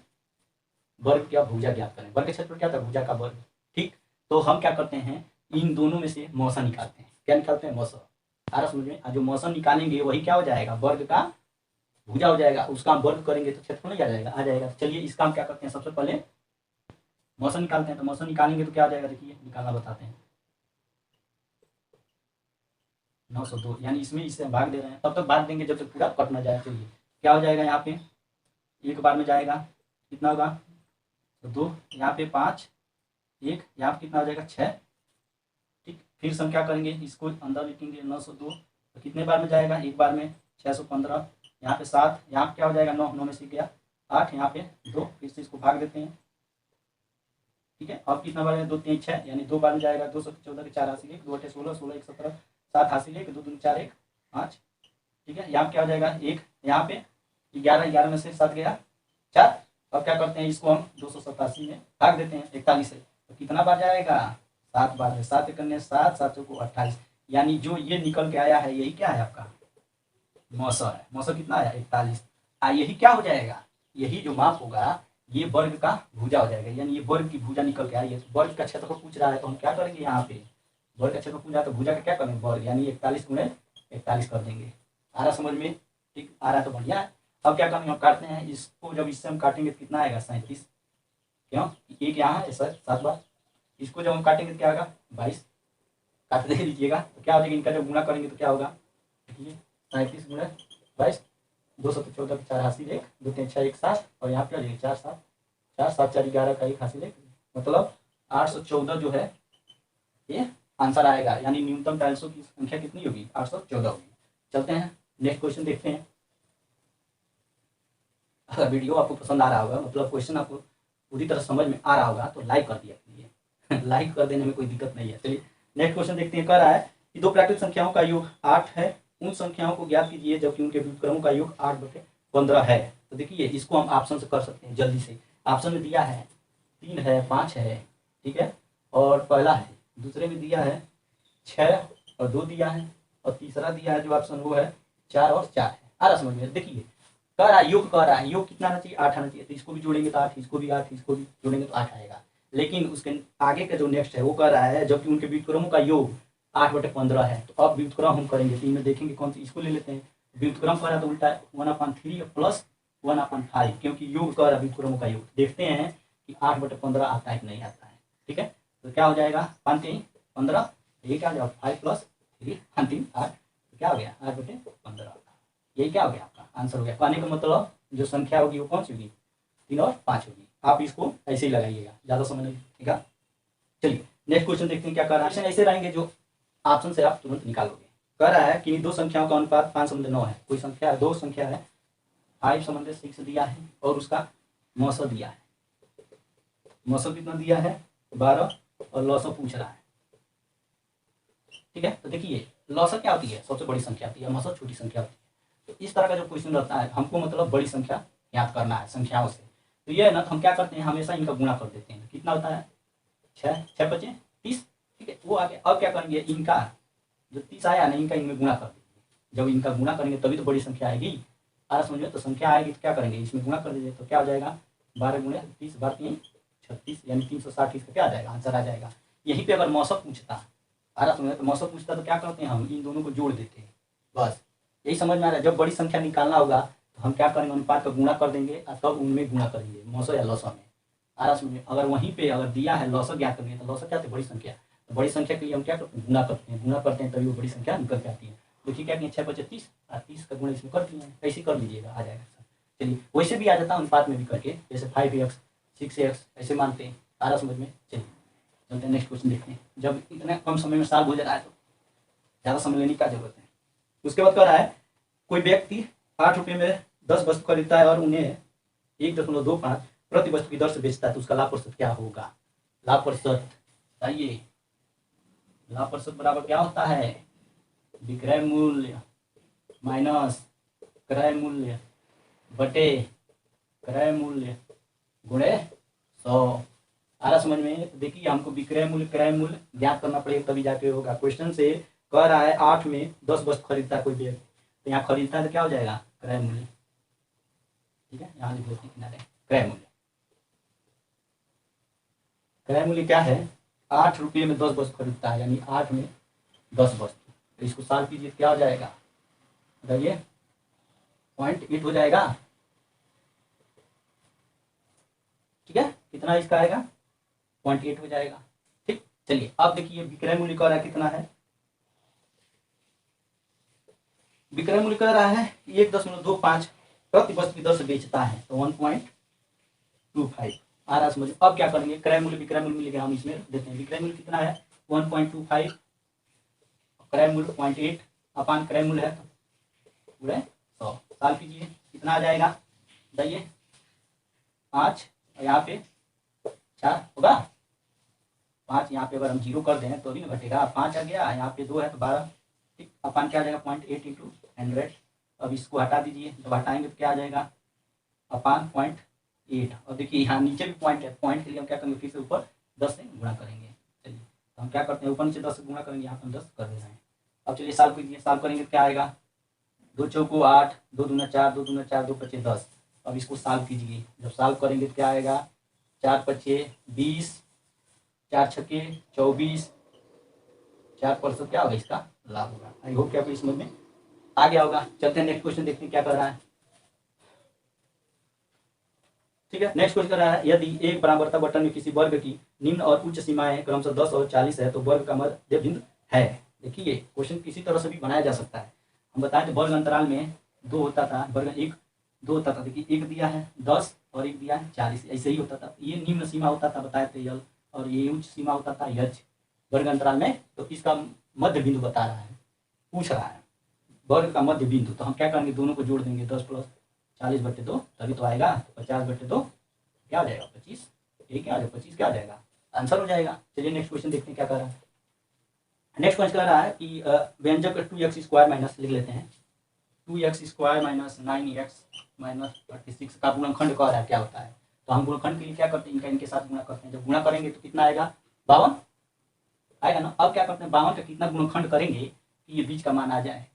वर्ग क्या भुजा ज्ञात करें, वर्ग का क्षेत्रफल क्या था भुजा का वर्ग, ठीक। तो हम क्या करते हैं इन दोनों में से मौसा निकालते हैं, क्या निकालते हैं मौसा। सारा समझ में। जो मौसा निकालेंगे वही क्या हो जाएगा वर्ग का भुजा हो जाएगा, उसका हम वर्ग करेंगे तो क्षेत्रफल नहीं आ जाएगा। चलिए इसका हम क्या करते हैं, सबसे पहले मौसा निकालते हैं। तो मौसा निकालेंगे तो क्या आ जाएगा, देखिए निकालना बताते हैं 902, यानी इसमें इससे भाग दे रहे हैं, तब तक भाग देंगे जब तक पूरा कट ना जाए। चलिए क्या हो जाएगा, यहाँ पे एक बार में जाएगा कितना होगा तो 2, यहाँ पे 5 1, यहाँ पे कितना हो जाएगा 6, ठीक। फिर से हम क्या करेंगे, इसको अंदर लिखेंगे 902, तो कितने बार में जाएगा, एक बार में 615, यहाँ पे 7, यहाँ पे क्या हो जाएगा 9 9 में से गया 8, यहाँ पे 2, फिर से इसको भाग देते हैं, ठीक है। अब कितना बार में 2 3 6, यानी 2 बार में जाएगा 214 के 4 हासिल 1, 2 8 16 16 1 17 7 हासिल 1, 2 2 4 1 5, ठीक है। यहाँ पे क्या हो जाएगा 1, यहाँ पे 11 11 में से 7 गया 4। अब क्या करते हैं, इसको हम 287 में भाग देते हैं 41 से, तो कितना बार जाएगा 7 बार में, 7 करने 7 7 को 28, यानी जो ये निकल के आया है यही क्या है आपका मौसा है। मौसा कितना आया 41। यही क्या हो जाएगा, यही जो माप होगा ये वर्ग का भुजा हो जाएगा, यानी ये वर्ग की भुजा निकल के आई है। तो वर्ग का क्षेत्रफल पूछ रहा है तो हम क्या करेंगे, यहाँ पे वर्ग का क्षेत्रफल पूछ रहा है तो भुजा का क्या करेंगे वर्ग, यानी 41 गुणे 41 कर देंगे। आ रहा समझ में, ठीक आ रहा तो बढ़िया है। अब क्या करेंगे, हम काटते हैं इसको, जब इससे हम काटेंगे तो कितना आएगा 37, क्यों एक यहाँ है सर 7 बार, इसको जब हम काटेंगे तो क्या होगा 22, काट दे लीजिएगा। तो क्या हो जाएगा, इनका जब गुणा करेंगे तो क्या होगा, देखिए 37 गुणे 22, 214 के 4 हासिल 1, 2 3 6 1 7, और यहाँ पे 4 7 4 7 4 11 का 1 हासिल 1, मतलब 814 जो है ये आंसर आएगा, यानी न्यूनतम टाइल्सों की संख्या कितनी होगी 814 होगी। चलते हैं नेक्स्ट क्वेश्चन देखते हैं। अगर वीडियो आपको पसंद आ रहा होगा, मतलब क्वेश्चन आपको पूरी तरह समझ में आ रहा होगा तो लाइक कर दिया कीजिए लाइक कर देने में कोई दिक्कत नहीं है। चलिए नेक्स्ट क्वेश्चन देखते हैं। कह रहा है कि दो प्राकृतिक संख्याओं का योग 8 है, उन संख्याओं को ज्ञात कीजिए जबकि उनके व्युत्क्रमों का योग 8/15 है। तो देखिए इसको हम ऑप्शन से कर सकते हैं जल्दी से। ऑप्शन में दिया है 3 है 5 है, ठीक है, और पहला है, दूसरे में दिया है 6 और 2 दिया है, और तीसरा दिया है जो ऑप्शन वो है 4 और 4 है। आ रहा समझ में। देखिए कह रहा है योग, कह रहा है योग कितना आना चाहिए 8 आना चाहिए, तो इसको भी जोड़ेंगे तो 8, इसको भी 8, इसको भी जोड़ेंगे तो 8 आएगा। लेकिन उसके आगे का जो नेक्स्ट है वो कह रहा है जबकि उनके व्युत्क्रमों का योग 8/15 है। तो अब व्युत्क्रम हम करेंगे, तो इनमें देखेंगे कौन सी, इसको ले लेते हैं। व्युत्क्रम कर रहा है तो उल्टा 1/3 प्लस 1/5, क्योंकि योग कर रहा है व्युत्क्रमों का योग। देखते हैं कि 8/15 आता है कि नहीं आता है, ठीक है। तो क्या हो जाएगा 5 3 15, ये क्या हो जाएगा 5 + 3 3 8, तो क्या हो गया 8/15। यही क्या हो गया आपका आंसर हो गया। कहने का मतलब जो संख्या होगी वो कौन सी होगी 3 और 5 होगी। आप इसको ऐसे ही लगाइएगा, ज़्यादा समय नहीं लगेगा। चलिए नेक्स्ट क्वेश्चन देखते हैं क्या कर रहा है। ऐसे रहेंगे जो ऑप्शन से आप तुरंत निकालोगे। कह रहा है कि दो संख्याओं का अनुपात 5:9 है। कोई संख्या है, दो संख्या है 5:6 दिया है और उसका मौसा दिया है। मौसा कितना दिया है 12 और लौसा पूछ रहा है। ठीक है, तो देखिए लौसा क्या होती है सबसे बड़ी संख्या होती है, मौसा छोटी संख्या होती है। तो इस तरह का जो क्वेश्चन रहता है हमको मतलब बड़ी संख्या याद करना है संख्याओं से। तो ये है ना, तो हम क्या करते हैं हमेशा इनका गुणा कर देते हैं। कितना होता है 6 6 × 5 = 30। ठीक है, वो आगे अब क्या करेंगे इनका जो 30 आया ना इनका इनमें गुणा कर देंगे। जब इनका गुणा करेंगे तभी तो बड़ी संख्या आएगी। आ रहा समझ में? तो संख्या आएगी तो क्या करेंगे इसमें गुणा कर दीजिए। तो क्या हो जाएगा 12 × 30 12 3 36 यानी 360 इसका क्या आ जाएगा आंसर आ जाएगा। यहीं पे अगर मौसम पूछता आ रहा समझ में, तो मौसम पूछता तो क्या करते हैं हम इन दोनों को जोड़ देते हैं। बस यही समझ में आ रहा है। जब बड़ी संख्या निकालना होगा तो हम क्या करेंगे अनुपात का गुणा कर देंगे और तब उनमें गुणा करेंगे मौसा या लौसा में। आ रहा समझ में? अगर वहीं पे अगर दिया है लौसा ज्ञात करेंगे तो लौसा क्या होता है बड़ी संख्या। तो बड़ी संख्या के लिए हम क्या करते हैं गुणा करते हैं तभी वो बड़ी संख्या निकल के आती है। देखिए क्या किए 6 × 5 = 30 और 30 का गुणा इसमें कर दिए हैं। ऐसे कर लीजिएगा आ जाएगा। चलिए वैसे भी आ जाता है अनुपात में भी करके, जैसे 5x 6x ऐसे मानते हैं। आ रहा समझ में? चलिए चलते हैं नेक्स्ट क्वेश्चन देखते हैं। जब इतने कम समय में सॉल्व हो जा रहा है तो ज़्यादा समय लेने की क्या जरूरत है। उसके बाद कह रहा है कोई व्यक्ति 8 रुपये में 10 वस्तु खरीदता है और उन्हें 1.25 प्रति वस्तु की दर से बेचता है, तो उसका लाभ प्रतिशत क्या होगा। लाभ प्रतिशत बताइए। लाभ प्रतिशत बराबर क्या होता है विक्रय मूल्य माइनस क्रय मूल्य बटे क्रय मूल्य गुणे 100। आ रहा समझ में? तो देखिए हमको विक्रय मूल्य क्रय मूल्य ज्ञात करना पड़ेगा तभी जाके होगा। क्वेश्चन से कह रहा है 8 में 10 वस्तु खरीदता है कोई व्यक्ति, तो यहाँ खरीदता है तो क्या हो जाएगा क्रय मूल्य। ठीक है, यहाँ लिख लेते हैं किनारे क्रय मूल्य। क्रय मूल्य क्या है 8 रुपये में 10 वस्तु खरीदता है यानी 8 में 10 वस्तु। तो इसको सॉल्व कीजिए क्या हो जाएगा बताइए 0.8 हो जाएगा। ठीक है, कितना इसका आएगा 0.8 हो जाएगा। ठीक, चलिए अब देखिए विक्रय मूल्य कह रहा है कितना है। विक्रय मूल्य कह रहा है 1.25 प्रति वस्तु की दर से बेचता है तो 1.25 आ रहा समझ। अब क्या करेंगे क्रय मूल्य विक्रय मूल्य मिलेगा हम इसमें देते हैं। विक्रय मूल्य कितना है 1.25 क्रय मूल्य 0.8 अपान क्रय मूल्य है तो पूरे 100। साल कीजिए कितना आ जाएगा बताइए 5 और यहाँ पे 4 होगा। 5 यहाँ पे अगर हम 0 कर दें तो भी ना घटेगा। 5 आ गया यहाँ पे 2 है तो 12। ठीक, अपान क्या आ जाएगा 0.8 × 100। अब इसको हटा दीजिए, जब हटाएंगे तो क्या आ जाएगा अपान 0.8। और देखिए यहाँ नीचे भी पॉइंट है, पॉइंट के लिए हम क्या करेंगे फिर से ऊपर 10 से गुणा करेंगे। चलिए तो हम क्या करते हैं ऊपर नीचे 10 से गुणा करेंगे, यहाँ पर हम 10 कर दे रहे हैं। अब चलिए साल कीजिए, साल करेंगे तो क्या आएगा 2 चौको 8 2 दूना 4 2 दूना 4 2 पचे 10। अब इसको साल कीजिए, जब साल करेंगे तो क्या आएगा 4 पचे 20 4 छक्के 24 4% क्या होगा इसका लाभ होगा। आई होप कि आपको समझ में आ गया होगा। चलते हैं नेक्स्ट क्वेश्चन देखते हैं क्या कर रहा है। ठीक है, नेक्स्ट क्वेश्चन कर रहा है यदि एक बराबरता बटन में किसी वर्ग की निम्न और उच्च सीमाएं क्रमशः 10 और 40 है तो वर्ग का मध्य बिंदु है। देखिए क्वेश्चन किसी तरह से भी बनाया जा सकता है। हम बताएं तो वर्ग अंतराल में 2 होता था, वर्ग 1 2 होता था। देखिए एक दिया है 10 और एक दिया है 40, ऐसे ही होता था। ये निम्न सीमा होता था बताए थे यल, और ये उच्च सीमा होता था यच वर्ग अंतराल में। तो इसका मध्य बिंदु बता रहा है, पूछ रहा है वर्ग का मध्य बिंदु। तो हम क्या करेंगे दोनों को जोड़ देंगे 10 + 40/2 तभी तो आएगा 50/2 क्या आ जाएगा 25। ये क्या आ जाएगा 25 क्या आ जाएगा आंसर हो जाएगा। चलिए नेक्स्ट क्वेश्चन देखते हैं क्या कर रहा है। नेक्स्ट क्वेश्चन कर रहा है कि व्यंजक 2x² माइनस लिख लेते हैं 2x² माइनस 9x माइनस 36 का गुणनखंड कह रहा है क्या होता है। तो हम गुणनखंड के लिए क्या करते हैं इनका इनके साथ गुणा करते हैं। जब गुणा करेंगे तो कितना आएगा 52 आएगा ना। अब क्या करते हैं 52 का कितना गुणनखंड करेंगे कि ये बीच का मान आ जाए।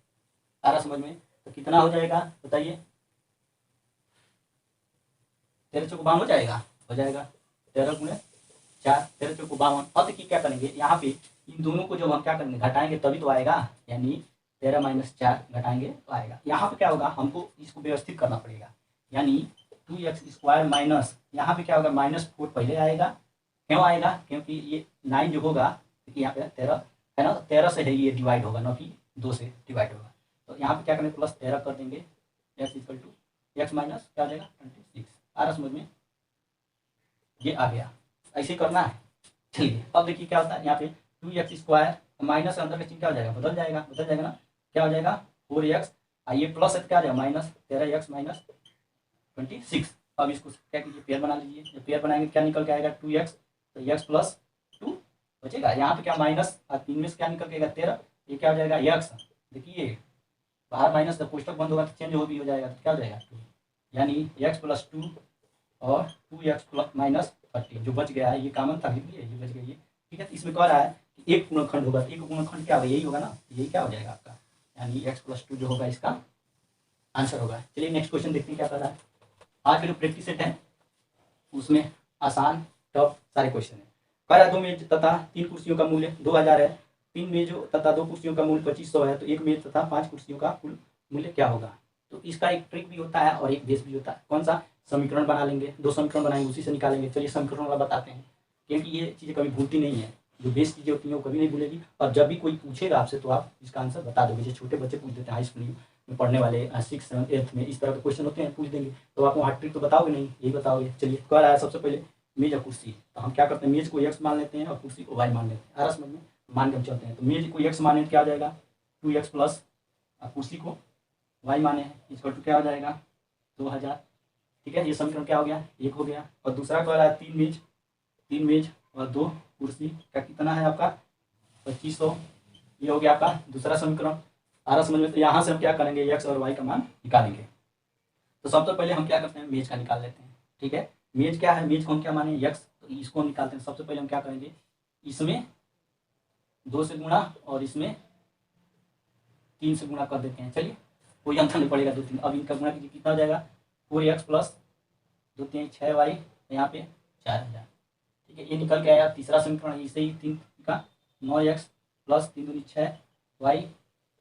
आ रहा समझ में? तो कितना हो जाएगा बताइए 13 चौको 52 हो जाएगा 13 × 4 13 चौको 52। अब देखिए क्या करेंगे यहाँ पे इन दोनों को जब हम क्या करेंगे घटाएंगे तभी तो आएगा, यानी 13 - 4 घटाएंगे तो आएगा। यहाँ पे क्या होगा हमको इसको व्यवस्थित करना पड़ेगा, यानी 2x² माइनस यहाँ पे क्या होगा -4 पहले आएगा क्यों आएगा, क्योंकि ये 9 जो होगा, क्योंकि यहाँ पे 13 है ना, 13 से है ये डिवाइड होगा, ना कि 2 से डिवाइड होगा। तो यहाँ पे क्या करेंगे, प्लस 13 कर देंगे, x equal to x minus क्या आ जाएगा 26। आ रहा समझ में, ये आ गया, ऐसे ही करना है। चलिए अब देखिए क्या होता है, यहाँ पे 2x² माइनस अंदर का चिन्ह क्या हो जाएगा, बदल जाएगा ना, क्या हो जाएगा 4x, ये प्लस है तो क्या आ जाएगा माइनस 13x माइनस 26। अब इसको क्या कीजिए, पेयर बना लीजिए, जब पेयर बनाएंगे क्या निकल के आएगा 2x, तो x प्लस 2 बचेगा, यहाँ पे क्या माइनस 3 में से क्या निकल के आएगा 13, ये क्या हो जाएगा x। देखिए बाहर माइनस, जब पुस्तक बंद होगा तो चेंज हो जाएगा, तो क्या हो जाएगा 2, यानी x प्लस 2 और 2x प्लस माइनस 13 जो बच गया है, ये कॉमन था, ये बच गया ये, ठीक है। तो इसमें कह रहा है कि एक गुणनखंड होगा, तो एक गुणनखंड क्या होगा, यही होगा ना, यही क्या हो जाएगा आपका, यानी x प्लस 2 जो होगा इसका आंसर होगा। चलिए नेक्स्ट क्वेश्चन देखते हैं क्या कर रहा है। आज का जो प्रैक्टिस सेट है उसमें आसान टफ सारे क्वेश्चन है। कह रहा है 2 मेज तथा 3 कुर्सियों का मूल्य 2000 है, 3 मेजों तथा 2 कुर्सियों का मूल्य 2500 है, तो 1 मेज तथा 5 कुर्सियों का कुल मूल्य क्या होगा। तो इसका एक ट्रिक भी होता है और एक बेस भी होता है। कौन सा, समीकरण बना लेंगे, 2 समीकरण बनाएंगे, उसी से निकालेंगे। चलिए समीकरण वाला बताते हैं, क्योंकि ये चीज़ें कभी भूलती नहीं है, जो बेस चीज़ें होती हैं वो कभी नहीं भूलेगी, और जब भी कोई पूछेगा आपसे तो आप इसका आंसर बता दोगे। जैसे छोटे बच्चे पूछ देते हैं हाई स्कूल में पढ़ने वाले 6, 7, 8 में, इस तरह के क्वेश्चन होते हैं, पूछ देंगे, तो आप वहाँ ट्रिक तो बताओगे नहीं, यही बताओगे। चलिए कह रहा है सबसे पहले मेज और कुर्सी, तो हम क्या करते हैं, मेज को x मान लेते हैं और कुर्सी को y मान लेते हैं। आ रहा समझ में, मान के हम चलते हैं। तो मेज को x माने तो क्या हो जाएगा 2x प्लस, कुर्सी को y माने हैं, इसका टू क्या हो जाएगा 2000, ठीक है। ये समीकरण क्या हो गया, एक हो गया। और दूसरा कह रहा है 3 मेज और 2 कुर्सी का कितना है आपका 2500, ये हो गया आपका दूसरा समीकरण। आ रहा समझ में। तो यहाँ से हम क्या करेंगे, x और y का मान निकालेंगे। तो सबसे पहले हम क्या करते हैं, मेज का निकाल लेते हैं, ठीक है। मेज क्या है, मेज को हम क्या माने x, तो इसको निकालते हैं। सबसे पहले हम क्या करेंगे, इसमें 2 से गुणा और इसमें 3 से गुणा कर देते हैं। चलिए कोई अंतर नहीं पड़ेगा, 2 3, अब इनका गुणा कीजिए, कितना हो जाएगा 4x प्लस 2 3 6y, यहाँ पे 4000, ठीक है। ये निकल के आया तीसरा समीकरण, इसे ही 3 का 9x प्लस 3 दूनी 6y,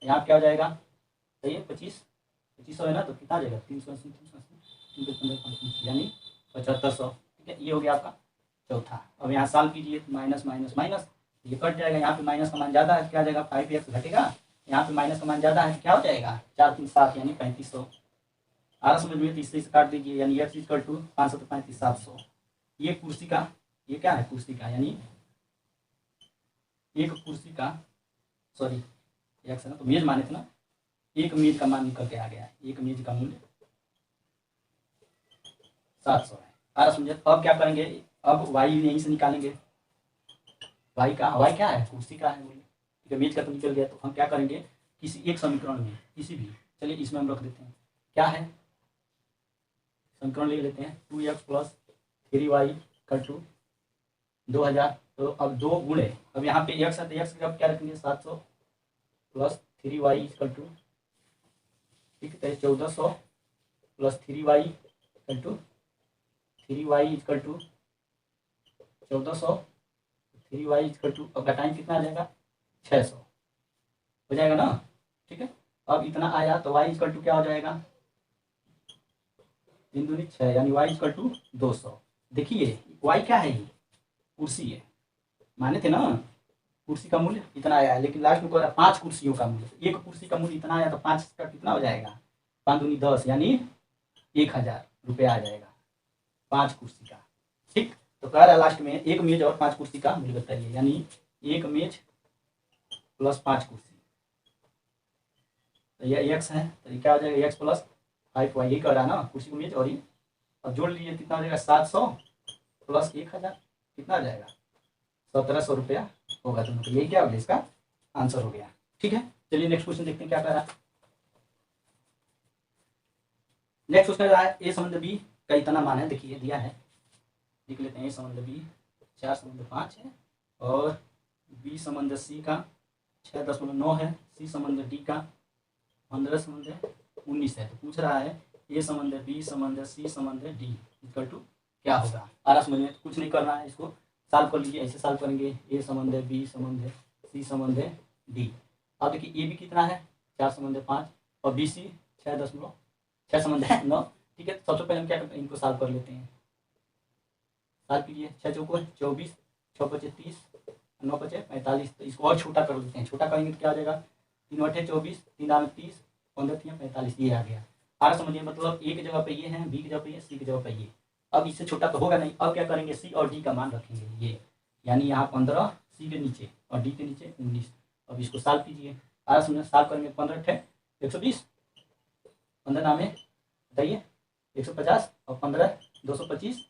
यहाँ क्या हो जाएगा, सही है 2500 है ना, तो कितना आ जाएगा 380 यानी 7500, ठीक है। ये हो गया आपका चौथा। अब यहाँ सॉल्व कीजिए, माइनस माइनस माइनस, ये कट जाएगा, यहाँ पे माइनस का मान ज़्यादा है, क्या आ जाएगा 5x घटेगा, यहाँ पे माइनस का मान ज़्यादा है, क्या हो जाएगा 4 3 7 यानी 3500। आ रहा समझ में, तीसरे से काट दीजिए, यानी x इक्वल टू 500 तो 35 700। ये कुर्सी का, ये क्या है कुर्सी का, यानी एक कुर्सी का, सॉरी x है ना, तो मेज माने थे ना, एक मेज का मान निकल के आ गया है, एक मेज का मूल्य 700 है। आ रहा समझे। अब क्या करेंगे, अब y यहीं से निकालेंगे, y क्या है, कुर्सी का है मूल्य, ठीक है। मेज का तो निकल गया, तो हम क्या करेंगे, किसी एक समीकरण में, किसी भी, चलिए इसमें हम रख देते हैं, क्या है समीकरण ले लेते हैं 2x plus 3y equal to 2000। तो अब 2 गुणे, अब यहाँ पे x है तो x का क्या रखेंगे 700 प्लस 3y इक्वल टू, ठीक है 1400 plus 3y equal to 3y equal to 1400, 3y equal to, अब घटाएं कितना आ जाएगा 600 हो जाएगा ना, ठीक है। अब इतना आया तो y इक्वल टू क्या हो जाएगा 3 दूनी 6 यानी y इक्वल टू 200। देखिए y क्या है, ये कुर्सी है, माने थे ना कुर्सी का मूल्य इतना आया है, लेकिन लास्ट में कह रहा है 5 कुर्सियों का मूल्य, एक कुर्सी का मूल्य इतना आया, तो 5 का कितना हो जाएगा 5 दूनी 10 यानी 1000 रुपया आ जाएगा 5 कुर्सी का, ठीक। तो कह रहा है लास्ट में एक मेज और 5 कुर्सी का मूल्य बताइए, यानी एक मेज प्लस 5 कुर्सी, तो यह x है, तो ये क्या हो जाएगा x प्लस 5y, यही कह रहा है ना कुर्सी को मेज, और ये अब जोड़ लीजिए कितना हो जाएगा 700 प्लस 1000 कितना आ जाएगा 1700 रुपया होगा दोनों, तो यही क्या हो गया इसका आंसर हो गया, ठीक है। चलिए नेक्स्ट क्वेश्चन देखते हैं क्या कह रहा है। नेक्स्ट क्वेश्चन रहा है ए संबंध बी का इतना मान है, देखिए दिया है, लिख लेते हैं। ए संबंध बी 4 संबंध 5 है, और बी संबंध सी का 6.9 है, सी संबंध डी का 15 संबंध 19 है। तो पूछ रहा है ए संबंध बी संबंध सी संबंध डी इक्वल टू क्या होगा। आ रहा समझ में, तो कुछ नहीं करना है, इसको सॉल्व कर लीजिए, ऐसे सॉल्व करेंगे, ए संबंध बी संबंध सी संबंध डी। अब देखिए ए बी कितना है 4 संबंध 5 और बी सी 6 संबंध 9, ठीक है। सबसे पहले हम क्या करते हैं, इनको सॉल्व कर लेते हैं। साल कीजिए, 6 चौको 24, 6 पचे 30, 9 पचे 45। तो इसको और छोटा कर देते हैं, छोटा करेंगे तो क्या आ जाएगा, 3 अठे 24, 3 दाम 30, 15 तिया 45, ये आ गया। आ रहा समझिए, मतलब ए की जगह पे ये है, बी की जगह पे ये, सी की जगह पे ये। अब इससे छोटा तो होगा नहीं, अब क्या करेंगे, सी और डी का मान रखेंगे ये, यानी यहाँ 15 सी के नीचे और डी के नीचे 19। अब इसको सॉल्व कीजिए, आ रहा समझिए, सॉल्व करेंगे, 15 अठे 120, 15 नामे बताइए 150 और 15 225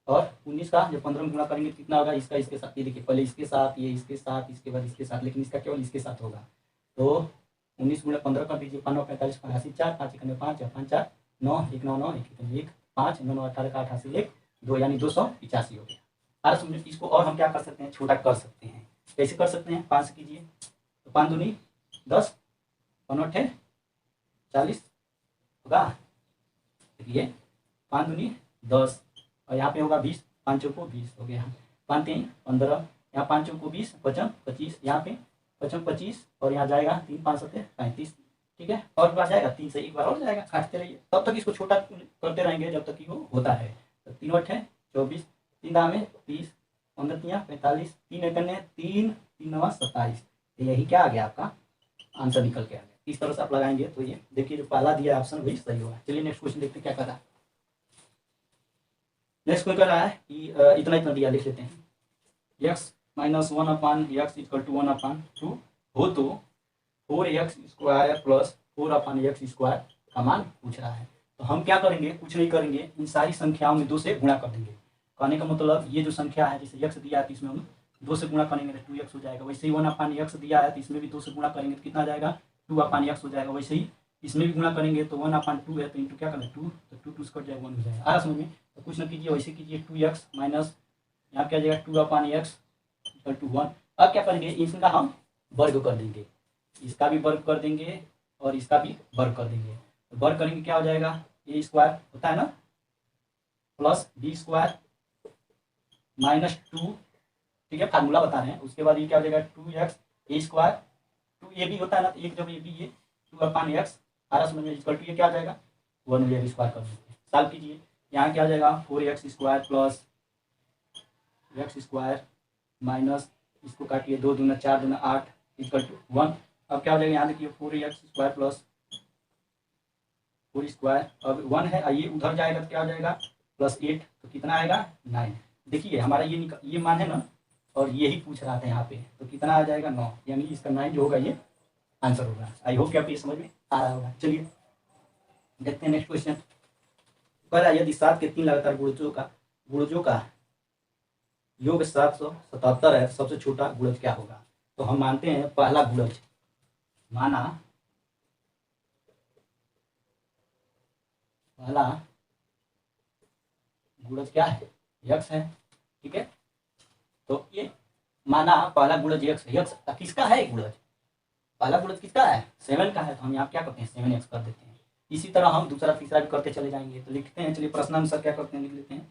और 19 का जब 15 में गुणा करेंगे कितना होगा, इसका इसके साथ, ये देखिए पहले इसके साथ, ये इसके साथ, इसके बाद इसके साथ, लेकिन इसका केवल इसके साथ होगा। तो 19 गुणा 15 कर दीजिए, 5 9 45, 85 4, 5 1 5, 5 4 9, 1 9 9, 1 5 9 9 18 का 88 1 2, यानी 285 हो गया। अरे समझो, इसको और हम क्या कर सकते हैं, छोटा कर सकते हैं। कैसे कर सकते हैं, 5 से कीजिए, तो 5 दूनी 10, 5 अठे 40 होगा, देखिए 5 दूनी 10 और यहाँ पे होगा 20, 5 चौको 20 हो गया, 5 3 15, यहाँ 5 चौको 20, 55 25, यहाँ पे 55 25 और यहाँ जाएगा 3 5 7 35, ठीक है। और बार जाएगा 3 से एक बार और जाएगा, काटते रहिए तब तक इसको छोटा करते रहेंगे जब तक कि वो होता है। तो 3 अठे 24, 3 दामे 30, 15 तिया 45, 3 एकने 3, 3 9 27। तो यही क्या आ गया, आपका आंसर निकल के आ गया। इस तरह से आप लगाएंगे तो ये देखिए जो पहला दिया ऑप्शन वही सही होगा। चलिए नेक्स्ट क्वेश्चन देखते क्या कर रहा है। नेक्स्ट क्वेश्चन कर रहा है कि इतना इतना दिया, लिख लेते हैं, x minus 1 upon x equal to 1 upon 2 हो तो 4x square plus 4 upon x square का मान पूछ रहा है। तो हम क्या करेंगे, कुछ नहीं करेंगे, इन सारी संख्याओं में 2 से गुणा कर देंगे। कहने का मतलब ये जो संख्या है, जैसे x दिया है तो इसमें हम 2 से गुणा करेंगे तो 2x हो जाएगा। वैसे ही 1 अपान एक्स दिया है तो इसमें भी 2 से गुणा करेंगे तो कितना आ जाएगा, 2 अपान एक्स हो जाएगा। वैसे ही इसमें भी गुणा करेंगे तो 1 अपान 2 है तो इंटू क्या करें 2, तो 2 कट जाएगा 1 हो जाएगा। आ रहा समझ में। तो कुछ ना कीजिए, वैसे कीजिए, 2x माइनस यहाँ क्या जाएगा 2 अपान एक्स इक्वल टू 1। अब क्या करेंगे, इसका हम वर्ग कर देंगे, इसका भी वर्ग कर देंगे और इसका भी वर्ग कर देंगे। तो वर्ग करेंगे क्या हो जाएगा, ए स्क्वायर होता है ना प्लस बी स्क्वायर माइनस 2, ठीक है, फार्मूला बता रहे हैं। उसके बाद ये क्या हो जाएगा 2x ए स्क्वायर, 2 ये भी होता है ना, तो एक जब ये भी, ये 2 अपान एक्स आ रहा समझ में, इक्वल टू ये क्या आ जाएगा 1 ये स्क्वायर कर देंगे। सॉल्व कीजिए, यहाँ क्या आ जाएगा 4x square plus x square minus इसको काटिए 2 दूना 4 दूना 8 इक्वल टू 1। अब क्या हो जाएगा, यहाँ देखिए 4x स्क्वायर प्लस 4 स्क्वायर, अब 1 है, ये उधर जाएगा तो क्या हो जाएगा प्लस 8, तो कितना आएगा 9। देखिए हमारा ये मान है ना, और यही पूछ रहा था यहाँ पे, तो कितना आ जाएगा 9, यानी इसका 9 जो होगा ये आंसर होगा। आई होप कि आप ये समझ में आ रहा होगा। चलिए देखते हैं नेक्स्ट क्वेश्चन। पहला, यदि 7 के 3 लगातार गुणजों का योग 777 है, सबसे छोटा गुणज क्या होगा। तो हम मानते हैं पहला गुणज, माना पहला गुणज क्या है, x है, ठीक है। तो ये माना पहला गुणज x है, x किसका है गुणज, पहला गुणज किसका है 7 का है, तो हम यहाँ क्या करते हैं 7x कर देते हैं। इसी तरह हम दूसरा तीसरा भी करते चले जाएंगे। तो लिखते हैं, चलिए प्रश्नानुसार क्या करते हैं, लिख लेते हैं।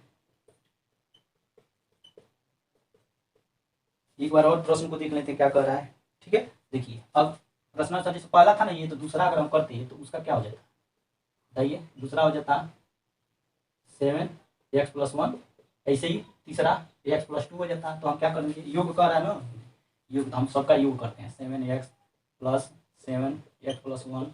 एक बार और प्रश्न को देख लेते हैं क्या कर रहा है, ठीक है। देखिए अब प्रश्नानुसार जैसे पहला था ना ये, तो दूसरा अगर हम करते हैं तो उसका क्या हो जाता, बताइए, दूसरा हो जाता 7x प्लस 1, ऐसे ही तीसरा x प्लस 2 हो जाता। तो हम क्या करेंगे, योग कर रहा है ना, योग, हम सबका योग करते हैं, 7x plus 7x plus 1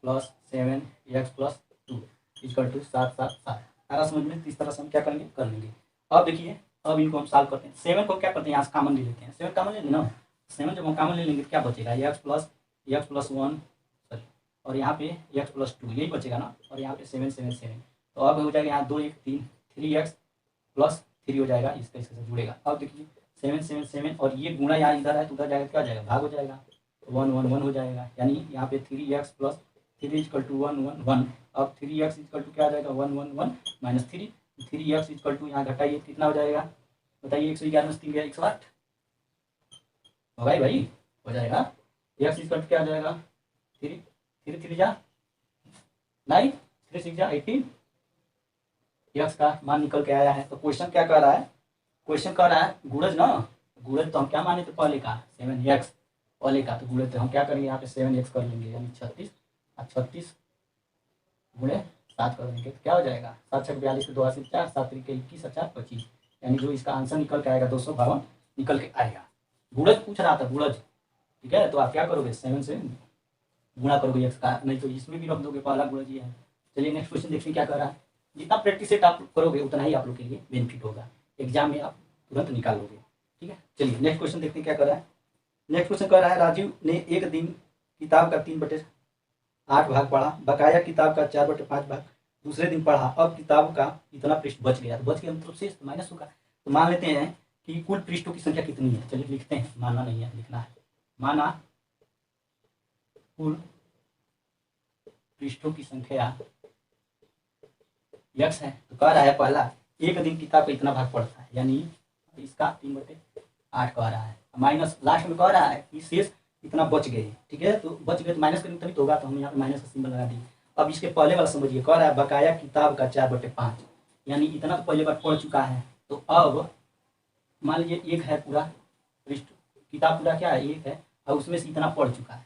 plus 7x plus 2 equal to 7 7 7। सारा समझ में, इस तरह से हम क्या करेंगे कर लेंगे। अब देखिए, अब इनको हम सॉल्व करते हैं। 7 को क्या करते हैं, यहाँ से कॉमन ले लेते हैं, 7 कॉमन ले लेना, 7 जब हम कॉमन ले लेंगे तो क्या बचेगा, x प्लस 1 सॉरी, और यहाँ पे x प्लस 2 यही बचेगा ना, और यहाँ पे 7 7 7। तो अब हो जाएगा यहाँ 2 1 3, 3x प्लस 3 हो जाएगा, इसका इसके साथ जुड़ेगा। अब देखिए 7 7 7 और ये गुणा यहाँ इधर है तो उधर जाएगा, क्या हो जाएगा भाग हो जाएगा, 1 1 1 हो जाएगा, यानी यहाँ पे 3x प्लस 3 इक्वल टू 1 1 1। अब 3x इक्वल टू क्या आ जाएगा 1 1 1 माइनस 3, 3x इक्वल टू यहाँ घटाइए कितना हो जाएगा, बताइए 111 में 3 गया 108 होगा ही भाई, हो जाएगा। x इक्वल टू क्या आ जाएगा 3 3 3 जा 9, 3 6 जा 18, x का मान निकल के आया है। तो क्वेश्चन क्या कर रहा है, क्वेश्चन कर रहा है गुणज ना, गुणज तो हम क्या माने थे पहले का 7x पहले का, तो गुणज तो हम क्या करेंगे यहाँ पे 7x कर लेंगे, यानी 36 और 36 गुणे 7 कर देंगे तो क्या हो जाएगा 7 6 42 2 8 4 7 3 21 4 25, यानी जो इसका आंसर निकल के आएगा 252 निकल के आएगा। गुणज पूछ रहा था, गुणज, ठीक है। तो आप क्या करोगे, 7 से गुणा करोगे x का, नहीं तो इसमें भी रख दोगे, पहला गुणज ये है। चलिए नेक्स्ट क्वेश्चन देखते हैं क्या कर रहा है। जितना प्रैक्टिस सेट आप करोगे उतना ही आप लोग के लिए बेनिफिट होगा, एग्जाम में आप तुरंत निकाल लोगे, ठीक है। चलिए नेक्स्ट क्वेश्चन देखते हैं क्या कर रहा है। नेक्स्ट क्वेश्चन कर रहा है, राजीव ने एक दिन किताब का 3/8 भाग पढ़ा, बकाया किताब का 4/5 भाग दूसरे दिन पढ़ा, अब किताब का इतना पृष्ठ बच गया। तो बच गया मतलब शेष माइनस होगा। तो मान लेते हैं कि कुल पृष्ठों की संख्या कितनी है। चलिए लिखते हैं, मानना नहीं है, लिखना है। माना कुल पृष्ठों की संख्या x है। तो कह रहा है पहला, एक दिन किताब का इतना भाग पढ़ता है, यानी इसका 3/8 कह रहा है, माइनस लास्ट में कह रहा है कि शेष इतना बच गए, ठीक है। तो बच गए तो माइनस करेंगे तभी तो होगा, तो हम यहाँ पे माइनस का सिंबल लगा दिए। अब इसके पहले वाला समझिए, कह रहा है बकाया किताब का 4/5, यानी इतना तो पहले बार पढ़ चुका है। तो अब मान लीजिए एक है पूरा पृष्ठ, किताब पूरा क्या है, एक है, और उसमें से इतना पढ़ चुका है,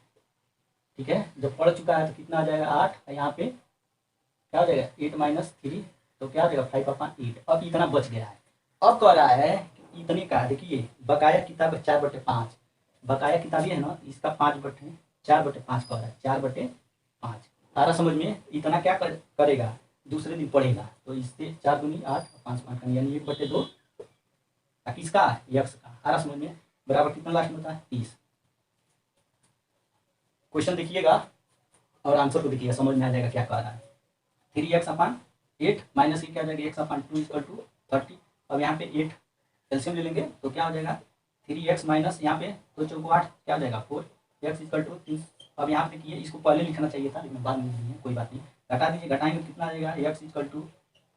ठीक है। जब पढ़ चुका है तो कितना आ जाएगा 8, यहाँ पे क्या हो जाएगा 8 - 3, तो क्या हो जाएगा 5/8। अब इतना बच गया है। अब कह रहा है कि इतने का, देखिए बकाया किताब का 4/5, बकाया किताब ये है ना, इसका 4/5 कह रहा है, 4/5। सारा समझ में, इतना क्या करेगा, दूसरे दिन पढ़ेगा। तो इससे 4 दूनी 8, 5 5 का, यानी 1/2 किसका, x का। सारा समझ में, बराबर कितना लास्ट में होता है 30। क्वेश्चन देखिएगा और आंसर को देखिएगा, समझ में आ जाएगा क्या कह रहा है। 3x/8 माइनस क्या हो जाएगा, x/2 = 30। अब यहाँ पे 8 एलसीएम ले लेंगे तो क्या हो जाएगा 3x माइनस यहाँ पे 2 × 4 = 8, क्या हो जाएगा 4x = 3। अब यहाँ पे किए, इसको पहले लिखना चाहिए था लेकिन बाद में नहीं है, कोई बात नहीं, घटा दीजिए। घटाएंगे तो कितना आ जाएगा, x =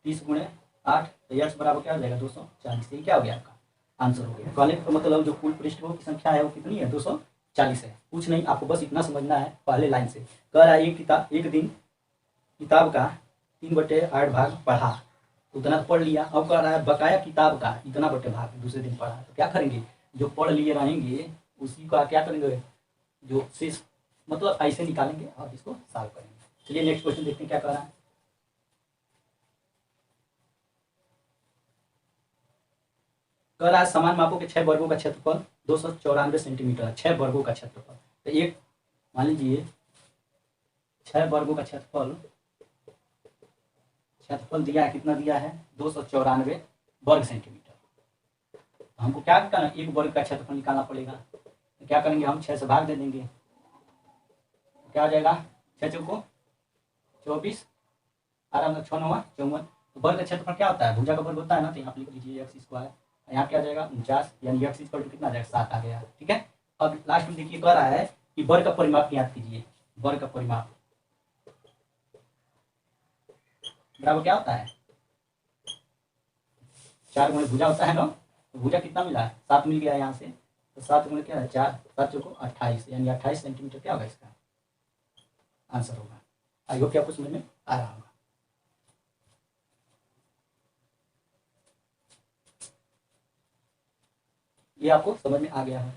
30 × 8, तो x बराबर क्या हो जाएगा 240। ये क्या हो गया आपका आंसर हो गया। कहने का मतलब जो कुल पृष्ठों की संख्या है वो कितनी है, 240 है। कुछ नहीं, आपको बस इतना समझना है पहले लाइन से। कह रहा है एक दिन किताब का 3/8 भाग पढ़ा, उतना तो पढ़ लिया। अब कह रहा है बकाया किताब का इतना बटे भाग दूसरे दिन पढ़ा। तो क्या करेंगे, जो पढ़ लिए रहेंगे उसी का क्या करेंगे, जो शेष मतलब ऐसे निकालेंगे और इसको सॉल्व करेंगे। चलिए नेक्स्ट क्वेश्चन देखते हैं क्या कह रहा है। कह रहा है समान मापों के 6 वर्गों का क्षेत्रफल 294 सेंटीमीटर, 6 वर्गों का क्षेत्रफल। तो एक मान लीजिए 6 वर्गों का क्षेत्रफल दिया है, कितना दिया है 294 वर्ग सेंटीमीटर। तो हमको क्या करना है, एक वर्ग का क्षेत्रफल निकालना पड़ेगा। तो क्या करेंगे, हम 6 से भाग दे देंगे, तो क्या हो जाएगा 6 × 24, आराम से 6 × 9 = 54। तो वर्ग का क्षेत्रफल क्या होता है, भुजा का वर्ग होता है ना। तो यहाँ पे लिख लीजिए x², यहाँ क्या आ जाएगा 49, यानी x = कितना आ जाएगा 7 आ गया, ठीक है। अब लास्ट में देखिए कह रहा है कि वर्ग का परिमाप याद कीजिए। वर्ग का परिमाप बराबर क्या होता है, 4 × भुजा होता है ना। तो भुजा कितना मिला है, 7 मिल गया यहाँ से। तो 7 × क्या है 4, 7 × 28, यानी 28 सेंटीमीटर क्या होगा इसका आंसर होगा। आई होप कि आपको समझ में आ रहा होगा। ये आपको समझ में आ गया है।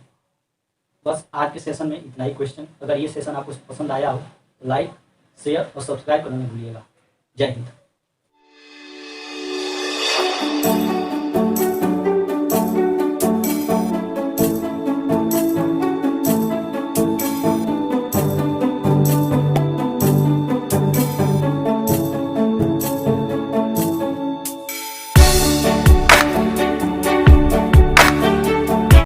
बस आज के सेशन में इतना ही क्वेश्चन। अगर ये सेशन आपको पसंद आया हो तो लाइक, शेयर और सब्सक्राइब करना नहीं भूलिएगा। जय हिंद।